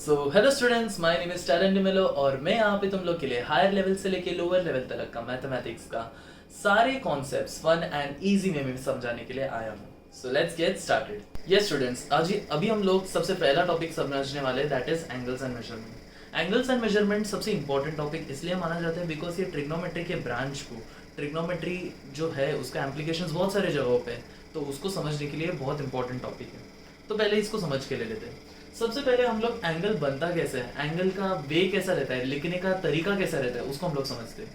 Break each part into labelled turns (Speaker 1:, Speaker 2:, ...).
Speaker 1: So hello students, my name is talent D'Mello और मैं यहाँ पे तुम लोग के लिए हायर लेवल से लेके लोअर लेवल तक का मैथमेटिक्स का सारे concepts fun and easy way में समझाने के लिए आया हूँ। So let's get started. Yes students, आज अभी हम लोग सबसे पहला टॉपिक समझने वाले that is angles and measurement. Angles and measurement सबसे इंपॉर्टेंट टॉपिक इसलिए माना जाता है बिकॉज ये ट्रिग्नोमेट्री के ब्रांच को, ट्रिग्नोमेट्री जो है उसका एप्लीकेशंस बहुत सारे जगहों पे, तो उसको समझने के लिए बहुत इंपॉर्टेंट टॉपिक है। तो पहले इसको समझ के ले लेते हैं। सबसे पहले हम लोग एंगल बनता कैसे है, एंगल का वे कैसा रहता है, लिखने का तरीका कैसा रहता है, उसको हम लोग समझते हैं।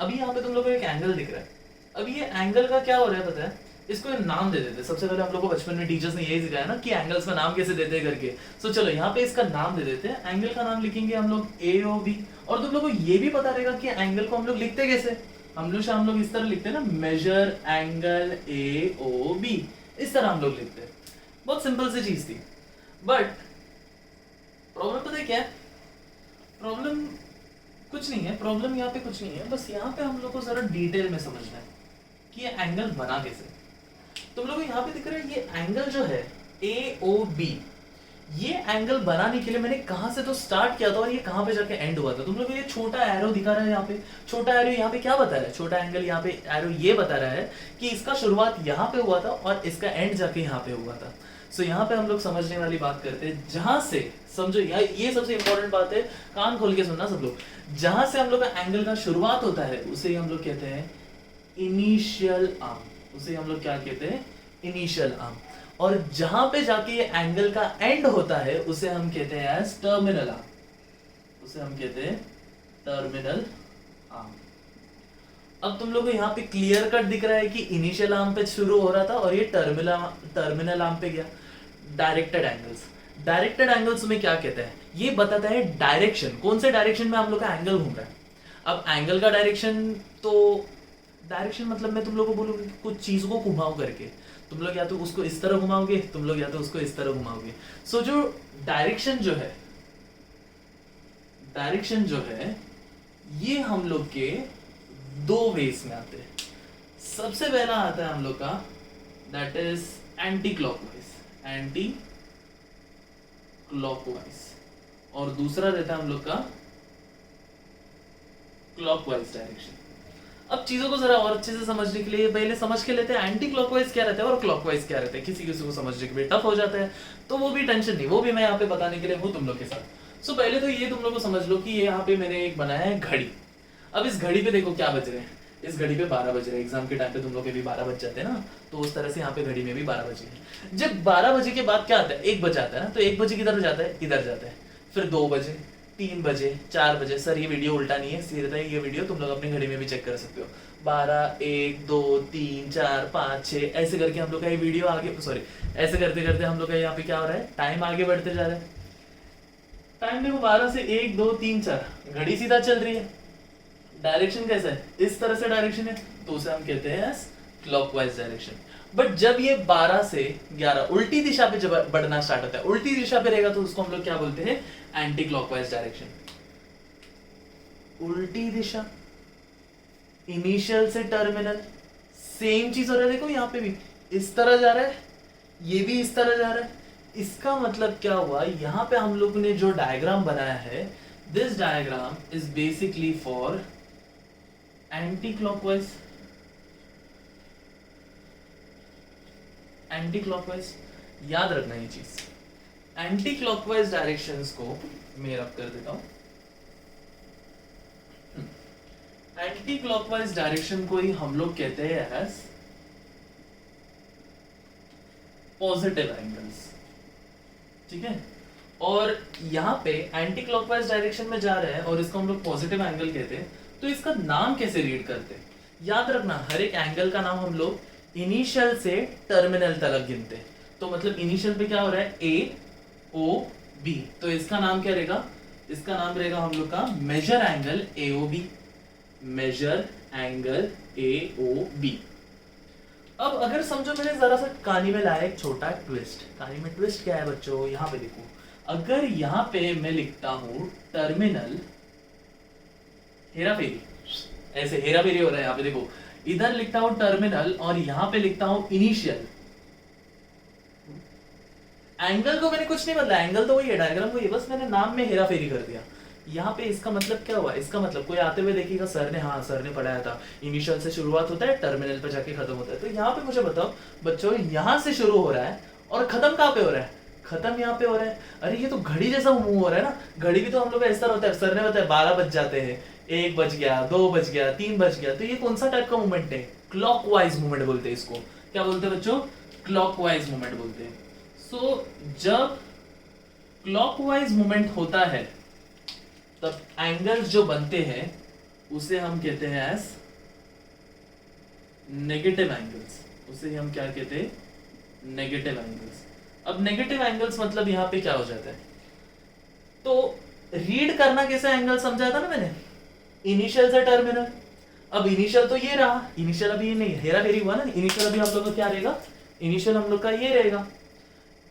Speaker 1: अभी यहाँ पे तुम लोग को एक एंगल दिख रहा है। अभी ये एंगल का क्या हो रहा है पता है, इसको एक नाम दे देते हैं। सबसे पहले हम लोग को बचपन में टीचर्स ने यही सिखाया ना कि एंगल्स का नाम कैसे देते हैं करके। सो चलो यहाँ पे इसका नाम दे देते हैं। एंगल का नाम लिखेंगे हम लोग ए ओ बी। और तुम लोग को ये भी पता रहेगा कि एंगल को हम लोग लिखते कैसे। हम लोग इस तरह लिखते हैं ना, measure angle A O B, इस तरह हम लोग लिखते हैं। बहुत सिंपल सी चीज थी। बट प्रॉब्लम पता है क्या है? प्रॉब्लम कुछ नहीं है, प्रॉब्लम यहाँ पे कुछ नहीं है। बस यहाँ पे हम लोग को जरा डिटेल में समझना है कि ये एंगल बना कैसे। तुम लोग को यहाँ पे दिख रहा है ये एंगल जो है ए ओ बी, ये एंगल बनाने के लिए मैंने कहाँ से तो स्टार्ट किया था और ये कहाँ पे जाके एंड हुआ था। तुम लोग को ये छोटा एरो दिखा रहा है यहाँ पे। छोटा एरो यहाँ पे क्या बता रहा है? छोटा एंगल यहाँ पे एरो ये बता रहा है कि इसका शुरुआत यहाँ पे हुआ था और इसका एंड जाके यहाँ पे हुआ था। सो यहाँ पे हम लोग समझने वाली बात करते हैं, जहां से समझो ये सबसे इंपॉर्टेंट बात है, कान खोल के सुनना सब लोग। जहां से हम लोग का एंगल का शुरुआत होता है उसे हम लोग कहते हैं इनिशियल आर्म। उसे हम लोग क्या कहते हैं? Initial arm. और जहां पे जाके ये एंगल का एंड होता है उसे हम कहते हैं एज टर्मिनल आर्म। उसे हम कहते हैं टर्मिनल आर्म। अब तुम लोग को यहाँ पे क्लियर कट दिख रहा है कि इनिशियल आर्म पे शुरू हो रहा था और ये टर्मिनल आर्म पे गया। डायरेक्टेड एंगल्स, डायरेक्टेड एंगल्स में क्या कहते हैं? ये बताता है डायरेक्शन, कौन से डायरेक्शन में हम लोग का एंगल घूम रहा है। अब एंगल का डायरेक्शन, तो डायरेक्शन मतलब मैं तुम लोग को बोलूंगी कुछ चीज को घुमाओ करके। तुम लोग या तो उसको इस तरह घुमाओगे, तुम लोग या तो उसको इस तरह घुमाओगे। सो जो डायरेक्शन जो है, डायरेक्शन जो है ये हम लोग के दो वेज में आते हैं। सबसे पहला आता है हम लोग का that is anti clockwise, anti clockwise, और दूसरा रहता है हम लोग का क्लॉकवाइज डायरेक्शन। अब चीजों को जरा और अच्छे से समझने के लिए पहले समझ के लेते हैं एंटी क्लॉकवाइज क्या रहता है और क्लॉकवाइज क्या रहता है। किसी किसी को समझने के लिए टफ हो जाता है, तो वो भी टेंशन नहीं, वो भी मैं यहाँ पे बताने के लिए हूँ तुम लोग के साथ। सो पहले तो ये तुम लोग को समझ लो कि ये यहाँ पे मैंने एक बनाया है घड़ी। अब इस घड़ी पे देखो क्या बज रहे हैं। इस घड़ी पे 12 बज रहे हैं। एग्जाम के टाइम पे तुम लोग के भी 12 बज जाते हैं ना, तो उस तरह से यहाँ पे घड़ी में भी 12 बजे हैं। जब 12 बजे के बाद क्या आता है? 1 बज आता है ना, तो 1 बजे किधर जाता है? इधर जाता है। फिर 2 बजे, 3 बजे, 4 बजे। सर ये वीडियो उल्टा नहीं है, सीधा है। ये वीडियो तुम लोग अपनी घड़ी में भी चेक कर सकते हो। 12, 1, 2, 3, 4, 5, 6 ऐसे करके हम लोग का ये वीडियो आगे, सॉरी ऐसे करते करते हम लोग का यहाँ पे क्या हो रहा है? टाइम आगे बढ़ते जा रहा है। टाइम देखो 12 से 1, 2, 3, 4, घड़ी सीधा चल रही है। डायरेक्शन कैसा है? इस तरह से डायरेक्शन है, तो उसे हम कहते हैं क्लॉकवाइज डायरेक्शन। बट जब ये 12 से 11 उल्टी दिशा पे जब बढ़ना स्टार्ट होता है, उल्टी दिशा पे रहेगा, तो उसको हम लोग क्या बोलते हैं? Anti clockwise direction. उल्टी दिशा, इनिशियल से टर्मिनल, सेम चीज हो रहा है। देखो यहाँ पे भी इस तरह जा रहा है, ये भी इस तरह जा रहा है। इसका मतलब क्या हुआ? यहाँ पे हम लोग ने जो डायग्राम बनाया है, this diagram is basically for anti clockwise. Anti clockwise याद रखना ये चीज। एंटी क्लॉकवाइज डायरेक्शंस को मैं रब कर देता हूं। एंटी क्लॉकवाइज डायरेक्शन को ही हम लोग कहते हैं एज पॉजिटिव एंगल्स, ठीक है। और यहाँ पे एंटी क्लॉकवाइज डायरेक्शन में जा रहे हैं और इसको हम लोग पॉजिटिव एंगल कहते हैं। तो इसका नाम कैसे रीड करते हैं? याद रखना, हर एक एंगल का नाम हम लोग इनिशियल से टर्मिनल तक गिनते हैं। तो मतलब इनिशियल पे क्या हो रहा है? ए ओ बी, तो इसका नाम क्या रहेगा? इसका नाम रहेगा हम लोग का measure angle A O B. Measure angle A O B. अब अगर समझो मैंने जरा सा कहानी में लाया एक छोटा ट्विस्ट। कहानी में ट्विस्ट क्या है बच्चों? यहाँ पे देखो, अगर यहाँ पे मैं लिखता हूं टर्मिनल, हेरा फेरी, ऐसे हेरा फेरी हो रहा है यहाँ पे देखो। इधर लिखता हूं टर्मिनल और यहां पे लिखता हूं इनिशियल, एंगल को मैंने कुछ नहीं बदला, एंगल तो वही है, डायग्राम वही है, बस मैंने नाम में हेरा फेरी कर दिया। यहाँ पे इसका मतलब क्या हुआ, इसका मतलब कोई आते हुए देखेगा सर ने, हाँ सर ने पढ़ाया था इनिशियल से शुरुआत होता है, टर्मिनल पे जाके खत्म होता है। तो यहाँ पे मुझे बताओ बच्चों, यहाँ से शुरू हो रहा है और खत्म कहाँ पे हो रहा है, खत्म यहाँ पे हो रहा है। अरे ये तो घड़ी जैसा मूव हो रहा है ना, घड़ी भी तो हम लोग का इस तरह होता है, सर ने बताया 12 बज जाते हैं, 1 बज गया, 2 बज गया, 3 बज गया। तो ये कौन सा टाइप का मूवमेंट है, क्लॉकवाइज मूवमेंट बोलते हैं इसको। क्या बोलते हैं बच्चों, क्लॉकवाइज मूवमेंट बोलते हैं। सो जब क्लॉकवाइज मूवमेंट होता है तब एंगल्स जो बनते हैं उसे हम कहते हैं एज नेगेटिव एंगल्स, उसे हम क्या कहते हैं, नेगेटिव एंगल्स। अब नेगेटिव एंगल्स मतलब यहाँ पे क्या हो जाता है, तो रीड करना कैसे एंगल समझाया था ना मैंने, इनिशियल से टर्मिनल। अब इनिशियल तो ये रहा, इनिशियल अभी ये नहीं, हेरा फेरी हुआ ना, इनिशियल अभी हम लोग का क्या रहेगा, इनिशियल हम लोग का ये रहेगा।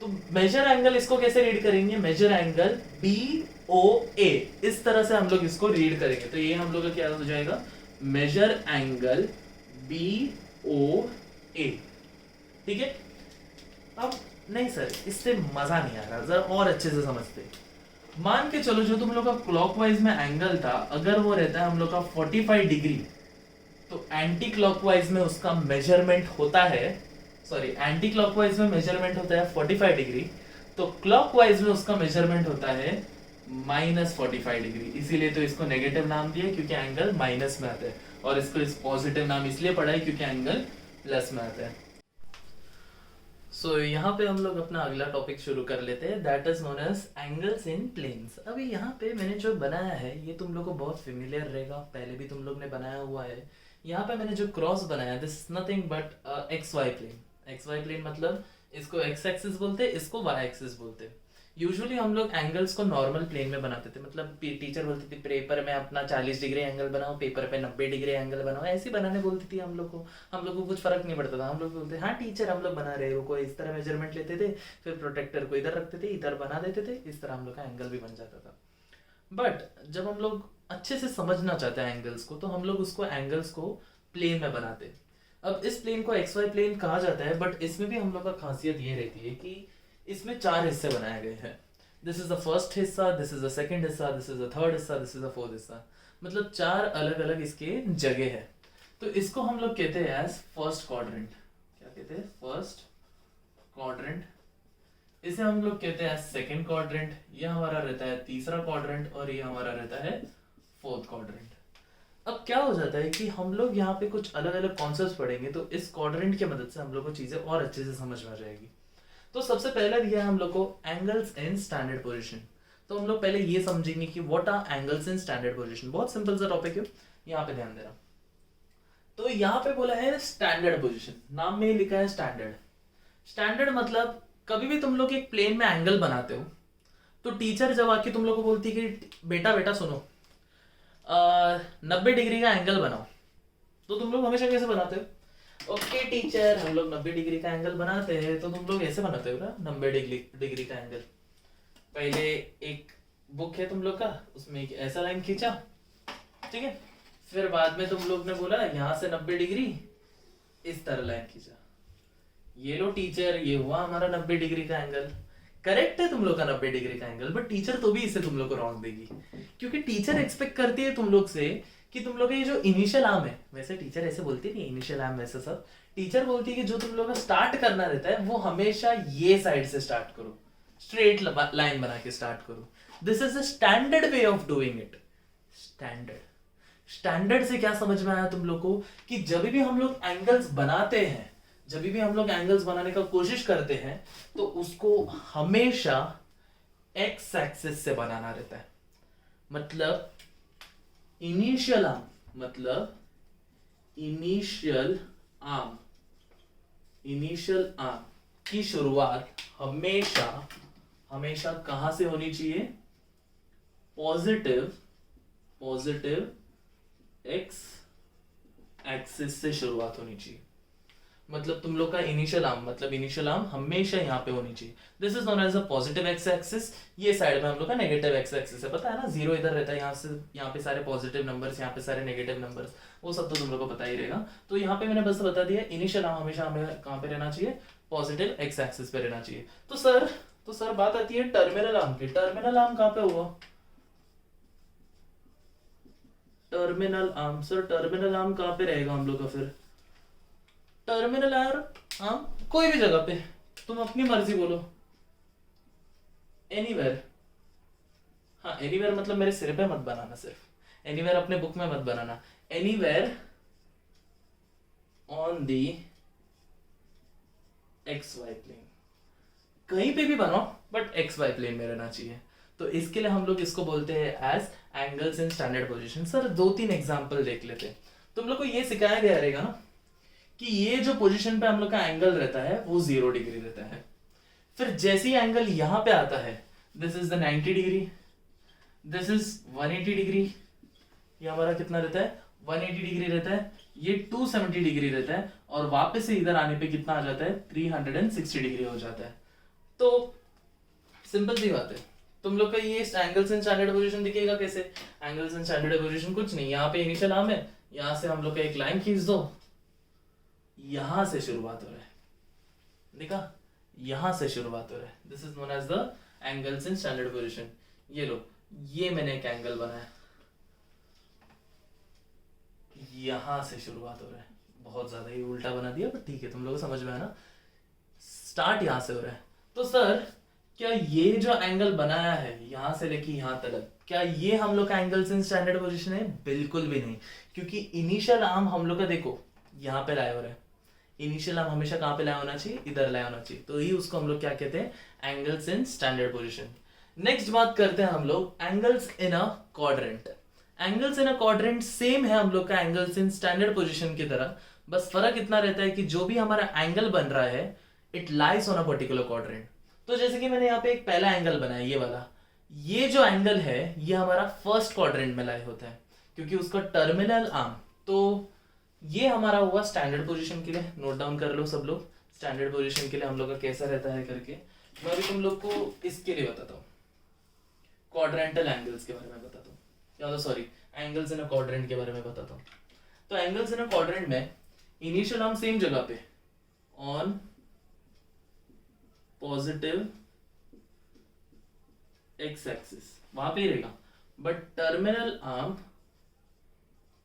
Speaker 1: तो मेजर एंगल इसको कैसे रीड करेंगे, मेजर एंगल BOA, इस तरह से हम लोग इसको रीड करेंगे। तो ये हम लोग का क्या हो जाएगा, मेजर एंगल BOA, ठीक है। अब नहीं सर इससे मजा नहीं आ रहा, जरा और अच्छे से समझते। मान के चलो जो तुम लोग का क्लॉकवाइज में एंगल था, अगर वो रहता है हम लोग का 45 डिग्री, तो एंटी क्लॉकवाइज में उसका मेजरमेंट होता है, सॉरी एंटी क्लॉकवाइज में मेजरमेंट होता है 45 डिग्री, तो क्लॉकवाइज में उसका मेजरमेंट होता है -45 डिग्री। इसीलिए तो इसको नेगेटिव नाम दिया क्योंकि एंगल माइनस में आता है, और इसको इस पॉजिटिव नाम इसलिए पढ़ा है क्योंकि एंगल प्लस में आता है। सो यहाँ पे हम लोग अपना अगला टॉपिक शुरू कर लेते हैं, that is known as angles in planes. अभी यहाँ पे मैंने जो बनाया है ये तुम लोग को बहुत फेमिलियर रहेगा, पहले भी तुम लोग ने बनाया हुआ है। यहाँ पे मैंने जो क्रॉस बनाया, this nothing but XY plane. XY plane मतलब इसको X एक्सिस बोलते हैं, इसको Y एक्सिस बोलते हैं। यूजुअली हम लोग एंगल्स को नॉर्मल प्लेन में बनाते थे, मतलब टीचर बोलती थी पेपर में अपना 40 डिग्री एंगल बनाओ, पेपर पे 90 डिग्री एंगल बनाओ, ऐसे बनाने बोलती थी हम लोग को। हम लोग को कुछ फर्क नहीं पड़ता था, हम लोग बोलते हाँ टीचर हम लोग बना रहे हो, कोई इस तरह मेजरमेंट लेते थे, फिर प्रोटेक्टर को इधर रखते थे, इधर बना देते थे, इस तरह हम लोग का एंगल भी बन जाता था। बट जब हम लोग अच्छे से समझना चाहते हैं एंगल्स को, तो हम लोग उसको एंगल्स को प्लेन में बनाते हैं। अब इस प्लेन को XY प्लेन कहा जाता है, बट इसमें भी हम लोग का खासियत ये रहती है कि इसमें 4 हिस्से बनाए गए हैं। दिस इज द फर्स्ट हिस्सा, दिस इज द सेकंड हिस्सा, दिस इज द थर्ड हिस्सा, दिस इज द फोर्थ हिस्सा, मतलब 4 अलग अलग इसके जगह है। तो इसको हम लोग कहते हैं एज फर्स्ट क्वाड्रेंट। क्या कहते हैं, फर्स्ट क्वाड्रेंट। इसे हम लोग कहते हैं सेकंड क्वाड्रेंट, ये हमारा रहता है तीसरा क्वाड्रेंट, और ये हमारा रहता है फोर्थ क्वाड्रेंट। अब क्या हो जाता है कि हम लोग यहाँ पे कुछ अलग अलग कॉन्सेप्ट्स पढ़ेंगे, तो इस क्वाड्रेंट की मदद से हम लोग को चीजें और अच्छे से समझ में आ जाएगी। तो सबसे पहले दिया है हम लोग को एंगल्स इन स्टैंडर्ड पोजीशन। तो हम लोग पहले ये समझेंगे कि what are angles in standard position. बहुत सिंपल सा टॉपिक है, यहाँ पे ध्यान देना। तो यहाँ पे बोला है स्टैंडर्ड पोजीशन, नाम में ही लिखा है स्टैंडर्ड। स्टैंडर्ड मतलब कभी भी तुम लोग एक प्लेन में एंगल बनाते हो, तो टीचर जब आके तुम लोग को बोलती है कि बेटा बेटा सुनो 90 डिग्री का एंगल बनाओ, तो तुम लोग हमेशा कैसे बनाते हो, ओके टीचर हम लोग 90 डिग्री का एंगल बनाते हैं, तो तुम लोग ऐसे बनाते हो ना 90 डिग्री का एंगल। पहले एक बुक है तुम लोग का, उसमें एक ऐसा लाइन खींचा, ठीक है, फिर बाद में तुम लोग ने बोला यहाँ से 90 डिग्री इस तरह लाइन खींचा, ये लो टीचर ये हुआ हमारा 90 डिग्री का एंगल। करेक्ट है तुम लोग का 90 डिग्री का एंगल, बट टीचर तो भी इसे तुम लोग को रॉन्ग देगी, क्योंकि टीचर एक्सपेक्ट करती है तुम लोग से कि तुम लोग का ये जो इनिशियल आर्म है, वैसे टीचर ऐसे बोलती नहीं इनिशियल आर्म वैसे सब, टीचर बोलती है कि जो तुम लोग का स्टार्ट करना रहता है वो हमेशा ये साइड से स्टार्ट करो, स्ट्रेट लाइन बना के स्टार्ट करो। This is the standard way of doing it. Standard से क्या समझ में आया तुम लोग को कि जब भी हम लोग एंगल्स बनाते हैं, जब भी हम लोग एंगल्स बनाने का कोशिश करते हैं, तो उसको हमेशा एक्स एक्सिस से बनाना रहता है। मतलब इनिशियल आर्म, मतलब इनिशियल आर्म की शुरुआत हमेशा हमेशा कहां से होनी चाहिए, पॉजिटिव एक्स एक्सिस से शुरुआत होनी चाहिए। मतलब तुम लोग का इनिशियल आर्म हमेशा यहाँ पे होनी चाहिए। This is known as a positive x axis. ये साइड में हम लोग का नेगेटिव एक्स एक्सिस है, पता है ना, 0 इधर रहता है, यहाँ से यहाँ पे सारे पॉजिटिव नंबर्स, यहाँ पे सारे नेगेटिव नंबर्स, वो सब तो तुम लोग को पता ही रहेगा। तो यहाँ पे मैंने बस बता दिया इनिशियल आर्म हमेशा हमें कहाँ पे रहना चाहिए, पॉजिटिव एक्स एक्सिस पे रहना चाहिए। तो सर तो सर बात आती है टर्मिनल आर्म की। टर्मिनल आर्म कहाँ पे हुआ? Terminal arm, sir terminal arm कहाँ पे रहेगा हम लोग का फिर? टर्मिनल आर्म कोई भी जगह पे, तुम अपनी मर्जी बोलो, एनीवेयर। हाँ एनीवेयर मतलब मेरे सिर पे मत बनाना, सिर्फ एनीवेयर अपने बुक में मत बनाना, anywhere on the x y plane, कहीं पे भी बनाओ बट एक्स वाई प्लेन में रहना चाहिए। तो इसके लिए हम लोग इसको बोलते हैं as angles in standard position. Sir 2-3 example देख लेते हैं। तुम लोग को ये सिखाया गया रहेगा ना कि ये जो पोजीशन पे हम लोग का एंगल रहता है वो 0 डिग्री रहता है। फिर जैसे ही एंगल यहां पे आता है, this is the 90 degree, this is 180 degree, ये हमारा कितना रहता है? 180 डिग्री रहता है, ये 270 डिग्री रहता है, और वापस से इधर आने पे कितना आ जाता है? 360 डिग्री हो जाता है। तो सिंपल सी बात है, तुम लोग का ये एंगल्स इन स्टैंडर्ड पोजीशन दिखेगा कैसे? एंगल्स इन स्टैंडर्ड पोजीशन कुछ नहीं, यहाँ पे इनिशियल आर्म है, यहाँ से हम लोग का एक लाइन खींच दो, यहां से शुरुआत हो रहा है, देखा? यहां से शुरुआत हो रहा है, this is known as the angles in standard position. ये लो, ये मैंने एक एंगल बनाया, यहां से शुरुआत हो रहा है, बहुत ज्यादा ही उल्टा बना दिया बट ठीक है, तुम लोगों को समझ में आया ना? स्टार्ट यहां से हो रहा है। तो सर क्या ये जो एंगल बनाया है यहां से लेके यहां तक, क्या ये हम लोग का एंगल्स इन स्टैंडर्ड पोजीशन है? बिल्कुल भी नहीं, क्योंकि इनिशियल आर्म हम लोग का देखो यहाँ पे लाया हो रहा है। इनिशियल आर्म हमेशा कहाँ पे लाया होना चाहिए? इधर लाया होना चाहिए, तो ही उसको हम लोग क्या कहते हैं? Angles in standard position. Next बात करते हैं हम लोग angles in a quadrant. Angles in a quadrant same है हम लोग का एंगल्स इन स्टैंडर्ड पोजीशन की तरह, बस फर्क इतना रहता है कि जो भी हमारा एंगल बन रहा है it lies on a particular quadrant. तो जैसे कि मैंने यहाँ पे एक पहला एंगल बनाया, ये वाला, ये जो एंगल है ये हमारा फर्स्ट क्वाड्रेंट में लाए होता है, क्योंकि उसका टर्मिनल आर्म, तो ये हमारा हुआ स्टैंडर्ड पोजीशन के लिए। नोट डाउन कर लो सब लोग, स्टैंडर्ड पोजीशन के लिए हम लोग का कैसा रहता है करके। मैं अभी तुम लोग को इसके लिए बताता हूँ, क्वाड्रेंटल एंगल्स के बारे में बताता हूँ, या तो sorry angles in a quadrant के बारे में बताता हूँ। तो एंगल्स इन अ क्वाड्रेंट में इनिशियल आर्म सेम जगह पे ऑन पॉजिटिव एक्स एक्सिस वहां पे ही रहेगा, but terminal arm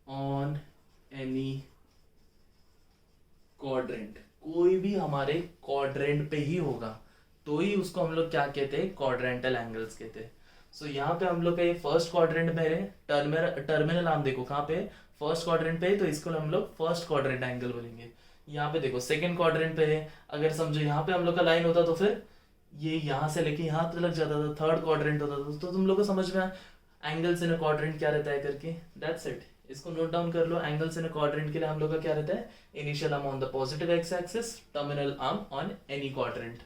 Speaker 1: on any quadrant, कोई भी हमारे क्वाड्रेंट पे ही होगा, तो ही उसको हम लोग क्या कहते हैं? क्वाड्रेंटल एंगल्स कहते हैं। सो यहाँ पे हम लोग का ये फर्स्ट क्वाड्रेंट में है, टर्मिनल आर्म देखो कहाँ पे? फर्स्ट क्वाड्रेंट पे है, तो इसको हम लोग फर्स्ट क्वाड्रेंट एंगल बोलेंगे। यहाँ पे देखो सेकंड क्वाड्रेंट पे है, अगर समझो यहाँ पे हम लोग का लाइन होता तो फिर ये यहाँ से लेके यहाँ तक लग जाता था, थर्ड क्वाड्रेंट होता था। तो तुम लोग को समझ में एंगल्स इन अ क्वाड्रेंट क्या रहता है करके, दैट्स इट। इसको नोट डाउन कर लो, एंगल्स इन अ क्वाड्रेंट के लिए हम लोग का क्या रहता है? Initial arm on the positive x axis, terminal arm on any quadrant.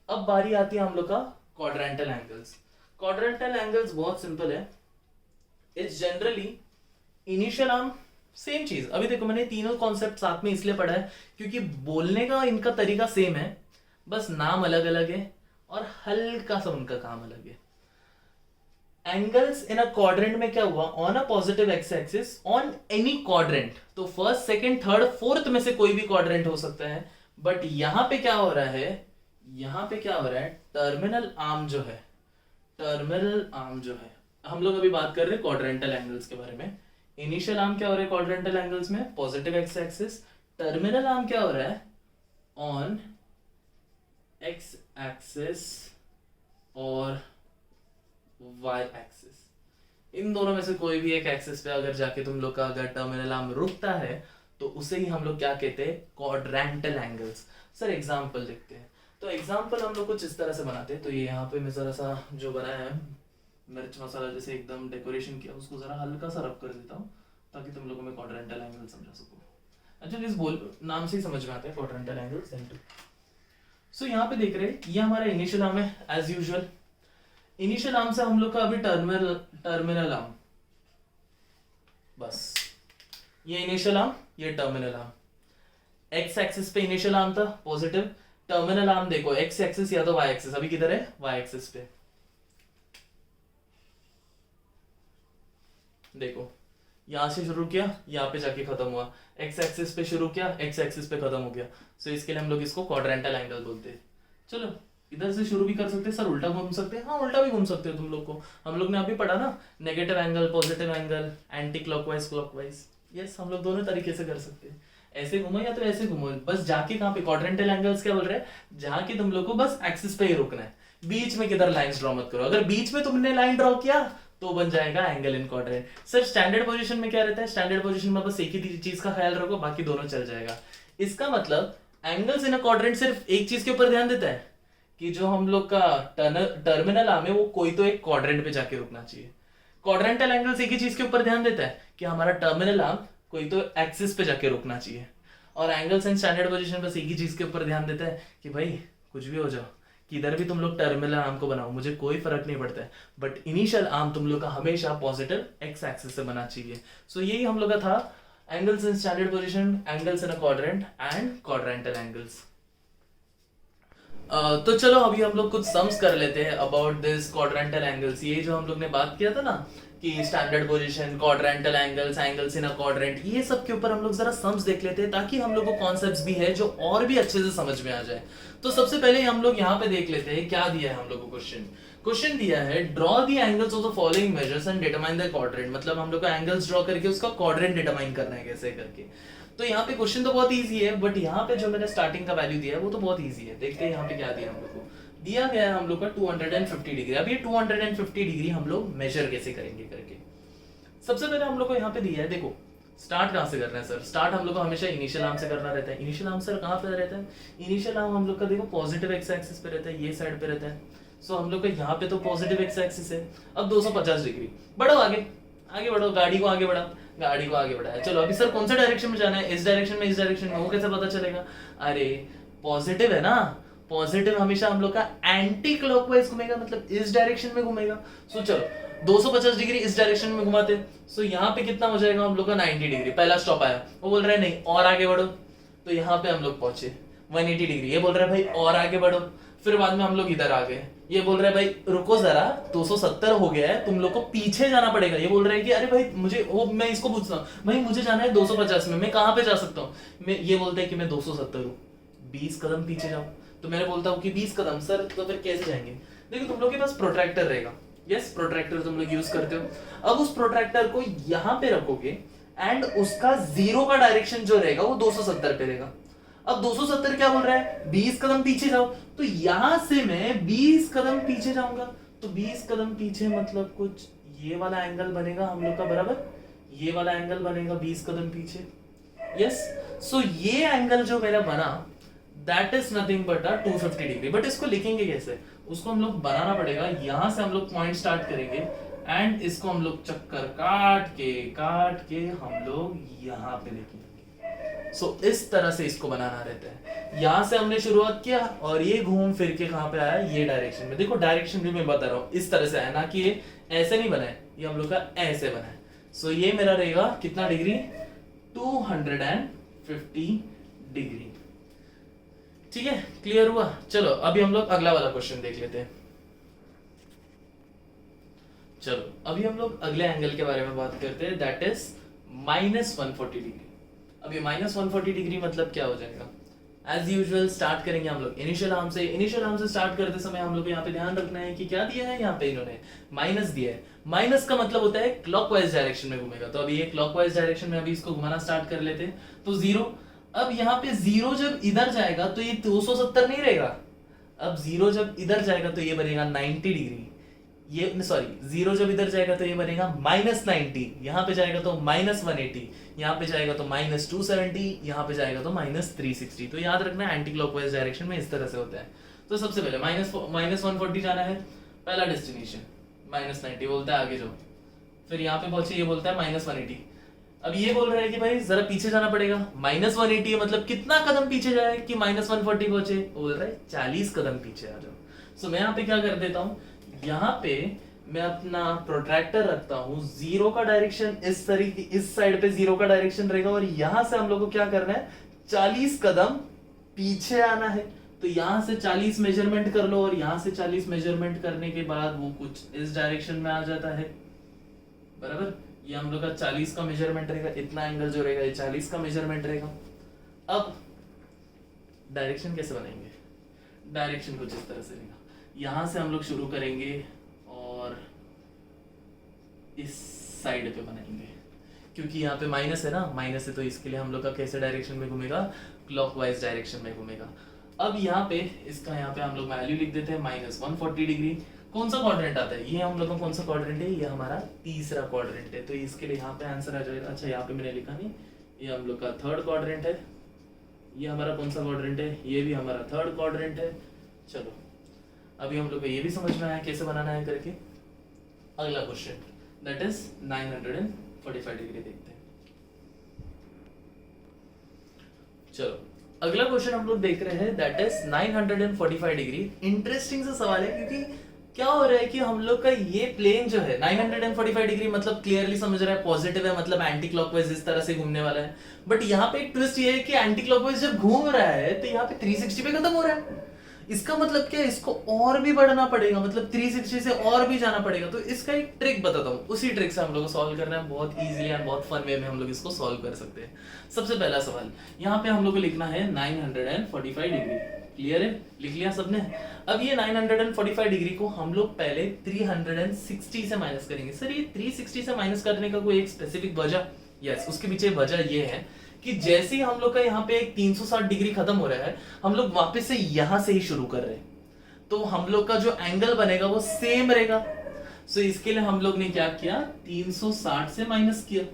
Speaker 1: अब बारी आती है हम लोग का क्वाड्रेंटल एंगल्स। क्वाड्रेंटल एंगल्स बहुत सिंपल है, it's generally initial arm, same चीज। अभी देखो मैंने तीनों कॉन्सेप्ट साथ में इसलिए पढ़ा है क्योंकि बोलने का इनका तरीका सेम है, बस नाम अलग अलग है और हल्का सा उनका काम अलग है। एंगल्स इन अ क्वाड्रेंट में क्या हुआ? On a positive x axis on any quadrant, तो फर्स्ट सेकंड थर्ड फोर्थ में से कोई भी क्वाड्रेंट हो सकता है। बट यहां पे क्या हो रहा है? यहां पे क्या हो रहा है? टर्मिनल आर्म जो है, टर्मिनल आर्म जो है, हम लोग अभी बात कर रहे हैं क्वाड्रेंटल एंगल्स के बारे में। इनिशियल आर्म क्या हो रहा है क्वाड्रेंटल एंगल्स में? Positive x axis. Terminal arm क्या हो रहा है? ऑन एक्स एक्सिस और वाई एक्सिस, इन दोनों में से कोई भी एक एक्सिस पे अगर जाके तुम लोग का अगर टर्मिनल आर्म रुकता है तो उसे ही हम लोग क्या कहते हैं? Quadrantal angles. सर एग्जांपल देखते हैं, तो एग्जांपल हम लोग कुछ इस तरह से बनाते हैं। तो ये यहाँ पे मैं जरा सा जो बनाया है मिर्च मसाला जैसे एकदम डेकोरेशन किया, उसको जरा हल्का सा रब कर देता हूँ ताकि तुम लोगों में क्वाड्रेंटल एंगल समझा सकूँ। अच्छा इस बोल नाम से ही समझ में आता है क्वाड्रेंटल एंगल्स। सो यहाँ पे देख रहे हैं ये हमारा इनिशियल आर्म है एज यूजुअल। इनिशियल आर्म से हम लोग का अभी टर्मिनल आर्म, बस ये इनिशियल आर्म, ये टर्मिनल आर्म। एक्स एक्सिस पे इनिशियल आर्म था पॉजिटिव, टर्मिनल आर्म देखो एक्स एक्सिस या तो वाई एक्सिस, अभी किधर है? वाई एक्सिस पे। देखो यहां से शुरू किया, यहाँ पे जाके खत्म हुआ, एक्स एक्सिस पे शुरू किया, एक्स एक्सिस पे खत्म हो गया। सो इसके लिए हम लोग इसको क्वाड्रेंटल एंगल बोलते हैं। चलो इधर से शुरू भी कर सकते हैं सर, उल्टा घूम सकते हैं, हाँ उल्टा भी घूम सकते हो तुम लोग को, हम लोग ने अभी पढ़ा ना, negative angle, positive angle, anti clockwise, clockwise, yes हम लोग दोनों तरीके से कर सकते हैं, ऐसे घूमो या तो ऐसे घूमो, बस जाके कहाँ पे क्वाड्रेंटल एंगल्स क्या बोल रहे हैं, जहाँ की तुम लोग को बस एक्सिस पे ही रुकना है, बीच में किधर लाइंस ड्रॉ मत करो, अगर बीच में तुमने लाइन ड्रॉ किया तो बन जाएगा angle in quadrant. Sir standard position में क्या रहता है, स्टैंडर्ड पोजीशन में बस एक ही चीज का ख्याल रखो, बाकी दोनों चल जाएगा। इसका मतलब एंगल्स इन अ क्वाड्रेंट सिर्फ एक चीज के ऊपर ध्यान देता है कि जो हम लोग का टर्मिनल आर्म है वो कोई तो एक क्वाड्रेंट पे जाके रुकना चाहिए। क्वाड्रेंटल एंगल्स एक ही चीज के ऊपर ध्यान देता है कि हमारा टर्मिनल आर्म कोई तो एक्सिस पे जाके रुकना चाहिए, और एंगल्स इन स्टैंडर्ड पोजीशन बस एक ही चीज के ऊपर ध्यान देता है कि भाई कुछ भी हो जाओ, किधर भी तुम लोग टर्मिनल आर्म को बनाओ, मुझे कोई फर्क नहीं पड़ता है, बट इनिशियल आर्म तुम लोग का हमेशा पॉजिटिव एक्स एक्सिस से बना चाहिए। सो यही हम लोग का था angles in standard position, angles in a quadrant and quadrantal angles. तो चलो अभी हम लोग कुछ सम्स कर लेते हैं अबाउट दिस क्वाड्रेंटल एंगल्स। ये जो हम लोग ने बात किया था ना कि standard position, quadrantal angles, angles in a quadrant, ये सब के ऊपर हम लोग जरा सम्स देख लेते हैं ताकि हम लोग को कॉन्सेप्ट्स भी है जो और भी अच्छे से समझ में आ जाए। तो सबसे पहले हम लोग यहाँ पे देख लेते हैं क्या दिया है हम लोग को क्वेश्चन दिया है draw the angles of the following measures and determine the quadrant, मतलब हम लोग को एंगल्स ड्रॉ करके उसका क्वाड्रेंट डिटरमाइन करना है कैसे करके। तो यहाँ पे क्वेश्चन तो बहुत इजी है, बट यहाँ पे जो मैंने स्टार्टिंग का वैल्यू दिया है वो तो बहुत इजी है। देखते हैं यहाँ पे क्या दिया हम लोग को, दिया गया है हम लोग का 250 डिग्री। अब ये 250 डिग्री हम लोग मेजर कैसे करेंगे करके, सबसे पहले हम लोग को यहाँ पे दिया है, देखो स्टार्ट कहाँ से करना है सर, स्टार्ट हम लोग को हमेशा इनिशियल आर्म से करना रहता है। इनिशियल आर्म सर कहाँ पे रहता है, इनिशियल आर्म हम लोग का देखो पॉजिटिव एक्स एक्सिस पे रहता है, ये साइड पे रहता है। सो हम लोग का यहाँ पे तो पॉजिटिव एक्स एक्सिस है। अब 250 डिग्री बढ़ो, आगे आगे बढ़ो, गाड़ी को आगे बढ़ा, गाड़ी को आगे बढ़ाया। चलो अभी सर कौन सा डायरेक्शन में जाना है, इस डायरेक्शन में, इस डायरेक्शन में, वो कैसे पता चलेगा, अरे पॉजिटिव है ना, पॉजिटिव हमेशा हम लोग का एंटी क्लॉकवाइज घूमेगा, मतलब इस डायरेक्शन में घूमेगा। सो चलो 250 डिग्री इस डायरेक्शन में घुमाते, सो यहाँ पे कितना हो जाएगा हम लोग का 90 डिग्री। पहला स्टॉप आया, वो बोल रहा है नहीं और आगे बढ़ो, तो यहाँ पे हम लोग पहुंचे 180 डिग्री, ये बोल रहा है भाई और आगे बढ़ो, फिर बाद में हम लोग इधर आ गए, ये बोल रहा है भाई रुको जरा 270 हो गया है, तुम लोग को पीछे जाना पड़ेगा। ये बोल रहा है कि अरे भाई मुझे वो, मैं इसको पूछता हूँ भाई मुझे जाना है 250 में, मैं कहाँ पे जा सकता हूँ, मैं ये बोलता है कि मैं 270 हूँ, 20 कदम पीछे जाऊँ, तो मैंने बोलता हूँ कि 20 कदम सर, तो फिर कैसे जाएंगे। देखो तुम लोग के पास प्रोट्रैक्टर रहेगा, यस प्रोट्रैक्टर तुम लोग यूज करते हो। अब उस प्रोट्रैक्टर को यहाँ पे रखोगे एंड उसका जीरो का डायरेक्शन जो रहेगा वो 270 पे रहेगा। अब 270 क्या बोल रहा है, 20 कदम पीछे जाओ, तो यहां से मैं 20 कदम पीछे जाऊंगा, तो 20 कदम पीछे मतलब कुछ ये वाला एंगल बनेगा हम लोग का, बराबर ये वाला एंगल बनेगा 20 कदम पीछे, यस। सो ये एंगल जो मेरा बना that is nothing but 250 degree. But इसको लिखेंगे कैसे, उसको हम लोग बनाना पड़ेगा, यहां से हम लोग पॉइंट स्टार्ट करेंगे एंड इसको हम लोग चक्कर काट के हम लोग यहाँ पे लिखेंगे। सो इस तरह से इसको बनाना रहता है। यहां से हमने शुरुआत किया और ये घूम फिर के कहां पे आया, ये डायरेक्शन में। देखो डायरेक्शन भी मैं बता रहा हूं, इस तरह से आया ना कि ये ऐसे नहीं बना है, ये हम लोग का ऐसे बना है। सो ये मेरा रहेगा कितना डिग्री, 250 डिग्री। ठीक है, क्लियर हुआ। चलो अभी हम लोग अगला वाला क्वेश्चन देख लेते हैं। चलो अभी हम लोग अगले एंगल के बारे में बात करते हैं, दैट इज -140 डिग्री। अब ये -140 डिग्री मतलब क्या हो जाएगा, एज यूजुअल स्टार्ट करेंगे हम लोग इनिशियल आर्म से। इनिशियल आर्म से स्टार्ट करते समय हम लोग को यहाँ पे ध्यान रखना है कि क्या दिया है, यहाँ पे इन्होंने माइनस दिया है। माइनस का मतलब होता है क्लॉकवाइज डायरेक्शन में घूमेगा, तो अभी ये क्लॉकवाइज डायरेक्शन में अभी इसको घुमाना स्टार्ट कर लेते हैं। तो जीरो, अब यहाँ पे जीरो जब इधर जाएगा तो ये 270 नहीं रहेगा, अब जीरो जब इधर जाएगा तो ये बनेगा 90 डिग्री, ये सॉरी जीरो जब इधर जाएगा तो ये बनेगा -90, यहाँ पे जाएगा तो -180, यहाँ पे जाएगा तो -270, यहाँ पे जाएगा तो -360। तो याद रखना एंटी क्लॉकवाइज डायरेक्शन में इस तरह से होता है। तो सबसे पहले -140 जाना है, पहला डेस्टिनेशन -90 बोलता है आगे जाओ, फिर यहाँ पे पहुंचे ये बोलता है -180। अब ये बोल रहा है कि भाई जरा पीछे जाना पड़ेगा, -180 है मतलब कितना कदम पीछे जाए कि -140 पहुंचे, बोल रहा है 40 कदम पीछे आ जाओ। सो मैं यहाँ पे क्या कर देता हूँ, यहाँ पे मैं अपना प्रोट्रैक्टर रखता हूँ, जीरो का डायरेक्शन इस तरीके, इस साइड पे जीरो का डायरेक्शन रहेगा और यहाँ से हम लोग को क्या करना है, 40 कदम पीछे आना है। तो यहाँ से 40 मेजरमेंट कर लो और यहाँ से 40 मेजरमेंट करने के बाद वो कुछ इस डायरेक्शन में आ जाता है, बराबर। ये हम लोग का 40 का मेजरमेंट रहेगा, इतना एंगल जो रहेगा ये 40 का मेजरमेंट रहेगा। अब डायरेक्शन कैसे बनाएंगे, डायरेक्शन कुछ इस तरह से रहेगा, यहाँ से हम लोग शुरू करेंगे और इस साइड पे बनाएंगे, क्योंकि यहाँ पे माइनस है ना, माइनस है तो इसके लिए हम लोग का कैसे डायरेक्शन में घूमेगा, क्लॉकवाइज डायरेक्शन में घूमेगा। अब यहाँ पे इसका यहाँ पे हम लोग वैल्यू लिख देते हैं -140 डिग्री। कौन सा क्वाड्रेंट आता है ये हम लोग का, कौन सा क्वाड्रेंट है, ये हमारा तीसरा क्वाड्रेंट है, तो इसके लिए यहाँ पे आंसर आ जाएगा। अच्छा यहाँ पे मैंने लिखा नहीं, ये हम लोग का थर्ड क्वाड्रेंट है, ये हमारा कौन सा क्वाड्रेंट है, ये भी हमारा थर्ड क्वाड्रेंट है। चलो अभी हम लोग को ये भी समझ में आया कैसे बनाना है करके। अगला क्वेश्चन दैट इज 945 डिग्री देखते हैं। चलो अगला क्वेश्चन हम लोग देख रहे हैं दैट इज 945 डिग्री। इंटरेस्टिंग सा सवाल है, क्योंकि क्या हो रहा है कि हम लोग का ये प्लेन जो है 945 डिग्री मतलब क्लियरली समझ रहा है पॉजिटिव है, मतलब एंटी क्लॉकवाइज इस तरह से घूमने वाला है। बट यहाँ पे एक ट्विस्ट ये है कि एंटी क्लॉकवाइज जब घूम रहा है तो यहाँ पे 360 पे खत्म हो रहा है। इसका मतलब क्या है, इसको और भी बढ़ना पड़ेगा, मतलब 360 से और भी जाना पड़ेगा। तो इसका एक ट्रिक बताता हूँ, उसी ट्रिक से हम लोग को सॉल्व करना है, बहुत इजीली एंड बहुत फन वे में हम लोग इसको सॉल्व कर सकते हैं। सबसे पहला सवाल यहाँ पे हम लोग को लिखना है 945 डिग्री। क्लियर है, लिख लिया सबने। अब ये 945 डिग्री को हम लोग पहले 360 से माइनस करेंगे। सर ये 360 से माइनस करने का कोई एक स्पेसिफिक वजह? यस, उसके पीछे वजह ये है कि जैसे ही हम लोग का यहाँ पे एक 360 डिग्री खत्म हो रहा है, हम लोग वापस से यहां से ही शुरू कर रहे हैं, तो हम लोग का जो एंगल बनेगा वो सेम रहेगा। सो इसके लिए हम लोग ने क्या किया, 360 से माइनस किया।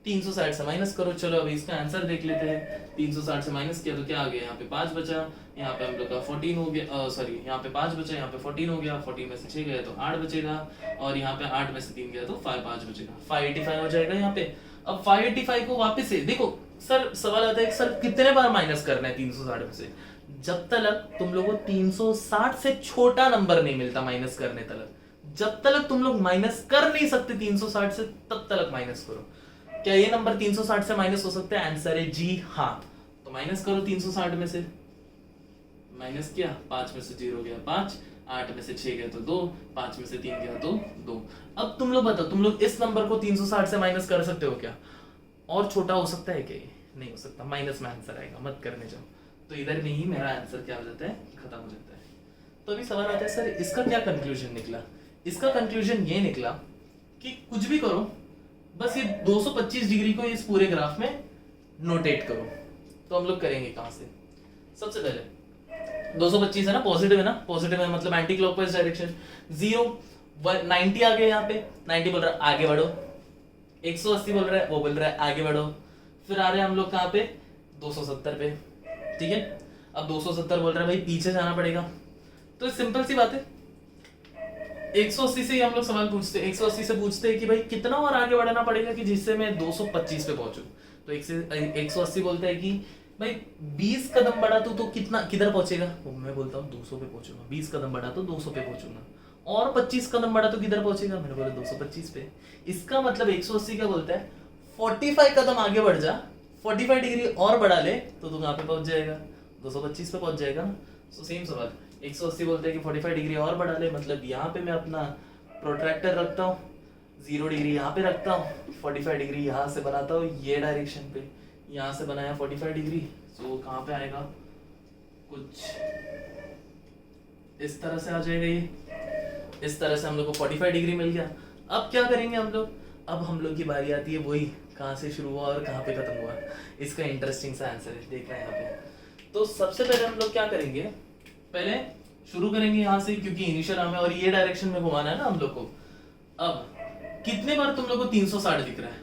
Speaker 1: 360 से माइनस करो। चलो अभी इसका आंसर देख लेते हैं। 360 से माइनस किया तो क्या आ गया, यहाँ पे 5 बचा, यहाँ पे हम लोग का 14 हो गया, सॉरी यहाँ पे 5 बचा, यहाँ पे 14 हो गया, 14 में से 6 गया तो 8 बचेगा, और यहाँ पे 8 में से 3 गया तो 5 बचेगा, 585 हो जाएगा यहाँ पे। अब 585 को वापस से देखो, सर सवाल आता है कि सर कितने बार माइनस करना है 360 में से? जब तक तुम लोगों को 360 से छोटा नंबर नहीं मिलता माइनस करने तक, जब तक तुम लोग माइनस कर नहीं सकते 360 से, तब तक माइनस करो। क्या ये नंबर 360 से माइनस हो सकता है? आंसर है जी हाँ। तो माइनस करो 360 में से, माइनस किया, 5 में से 0 गया 5, 8 में से 6 गया तो 2, 5 में से 3 गया तो 2। अब तुम लोग बताओ, तुम लोग इस नंबर को 360 से माइनस कर सकते हो क्या? और छोटा हो सकता है क्या? नहीं हो सकता, माइनस में आंसर आएगा, मत करने जाओ। तो इधर में ही मेरा आंसर क्या हो जाता है, खत्म हो जाता है। तो अभी सवाल आता है सर इसका क्या कंक्लूजन निकला? इसका कंक्लूजन ये निकला कि कुछ भी करो, बस ये 225 डिग्री को इस पूरे ग्राफ में नोटेट करो। तो हम लोग करेंगे कहां से? सबसे पहले 225 है ना, पॉजिटिव है ना, पॉजिटिव है मतलब एंटी क्लॉकवाइज डायरेक्शन। 0 90 आ गया, यहाँ पे 90 बोल रहा है आगे बढ़ो, 180 बोल रहा है, वो बोल रहा है आगे बढ़ो। फिर आ रहे हैं हम लोग कहाँ पे, 270 पे, ठीक है। अब 270 बोल रहा है भाई पीछे जाना पड़ेगा, तो सिंपल सी बात है, 180 से ही हम लोग सवाल पूछते हैं। 180 से पूछते हैं कि भाई कितना और आगे बढ़ना पड़ेगा कि जिससे मैं 225 पे पहुंचूं। तो 180 बोलता है कि भाई 20 कदम बढ़ा तो कितना, किधर पहुंचेगा? मैं बोलता हूँ 200 पे पहुंचूंगा। 20 कदम बढ़ा तो 200 पे पहुंचूंगा, और 25 कदम बढ़ा तो किधर पहुंचेगा? मैंने बोला 225 पे। इसका मतलब 180 क्या बोलता है, 45 कदम आगे बढ़ जा, 45 डिग्री और बढ़ा ले तो तू कहाँ पे पहुंच जाएगा, 225 पे पहुंच जाएगा ना। सो सेम सवाल, 180 बोलते हैं कि 45 डिग्री और बढ़ा ले, मतलब यहाँ पे मैं अपना प्रोट्रैक्टर रखता हूँ, 0 डिग्री यहाँ पे रखता हूँ, 45 डिग्री यहाँ से बनाता हूँ ये डायरेक्शन पे, यहाँ से बनाया 45 डिग्री। सो कहाँ पे आएगा, कुछ इस तरह से आ जाएगा ये। इस तरह से हम लोग को 45 डिग्री मिल गया। अब क्या करेंगे हम लोग? अब हम लोग की बारी आती है वही, कहाँ से शुरू हुआ और कहाँ पे खत्म हुआ। इसका इंटरेस्टिंग सा आंसर है, देख रहे हैं यहाँ पे। तो सबसे पहले हम लोग क्या करेंगे, पहले शुरू करेंगे यहाँ से, क्योंकि इनिशियल आर्म है और ये डायरेक्शन में घुमाना है ना हम लोग को। अब कितने बार तुम लोग को 360 दिख रहा है?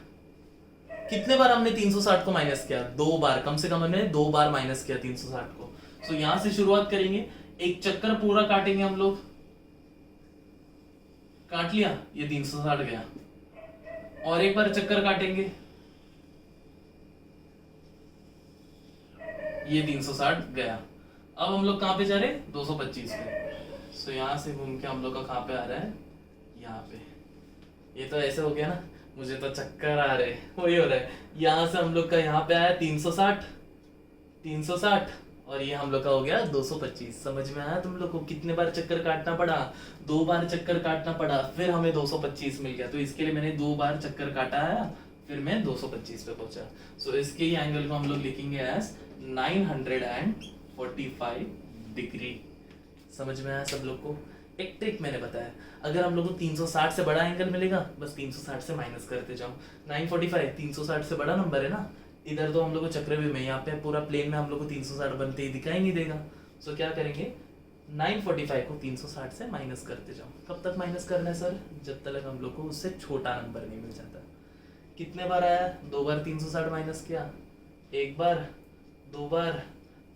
Speaker 1: कितने बार हमने 360 को माइनस किया? 2 बार, कम से कम हमने 2 बार माइनस किया 360 को। सो यहाँ से शुरुआत करेंगे, एक चक्कर पूरा काटेंगे हम लोग, काट लिया, ये 360 गया, और एक बार चक्कर काटेंगे, ये 360 गया। अब हम लोग कहां पे जा रहे हैं, 225 पे। सो यहां से घूम के हम लोग का कहां पे आ रहा है, यहाँ पे। ये तो ऐसे हो गया ना, मुझे तो चक्कर आ रहे, वही हो रहा है। यहां से हम लोग का यहाँ पे आया 360, 360, और ये हम लोग का हो गया 225। समझ में आया तुम लोग को? कितने बार चक्कर काटना पड़ा, 2 बार चक्कर काटना पड़ा, फिर हमें 225 मिल गया। तो इसके लिए मैंने 2 बार चक्कर काटा है, फिर मैं 225 पे पहुंचा। सो इसके ही एंगल को हम लोग लिखेंगे एज 945 डिग्री। समझ में आया सब लोग को? एक ट्रिक मैंने बताया, अगर हम लोग को 360 से बड़ा एंगल मिलेगा बस 360 से माइनस करते जाओ। 945 360 से बड़ा नंबर है ना, इधर तो हम लोग को चक्रव्यूह में, यहाँ पे पूरा प्लेन में हम लोग को 360 बनते ही दिखाई नहीं देगा। सो क्या करेंगे, 945 को 360 से माइनस करते जाओ। कब तक माइनस करना है सर? जब तक हम लोग को उससे छोटा नंबर नहीं मिल जाता। कितने बार आया? 2 बार 360 माइनस किया, 1 बार, 2 बार,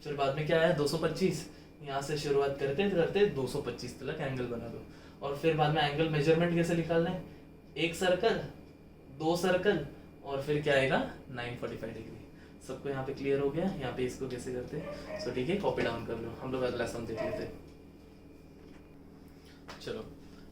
Speaker 1: फिर बाद में क्या आया 225। यहाँ से शुरुआत करते करते 225 तक एंगल बना दो, और फिर बाद में एंगल मेजरमेंट कैसे निकालना है, 1 सर्कल, 2 सर्कल, और फिर क्या आएगा 945 डिग्री। सबको यहाँ पे क्लियर हो गया? यहाँ पे इसको कैसे करते हैं? सो ठीक है, कॉपी डाउन कर लो, हम लोग अगला सम देख लेते हैं। चलो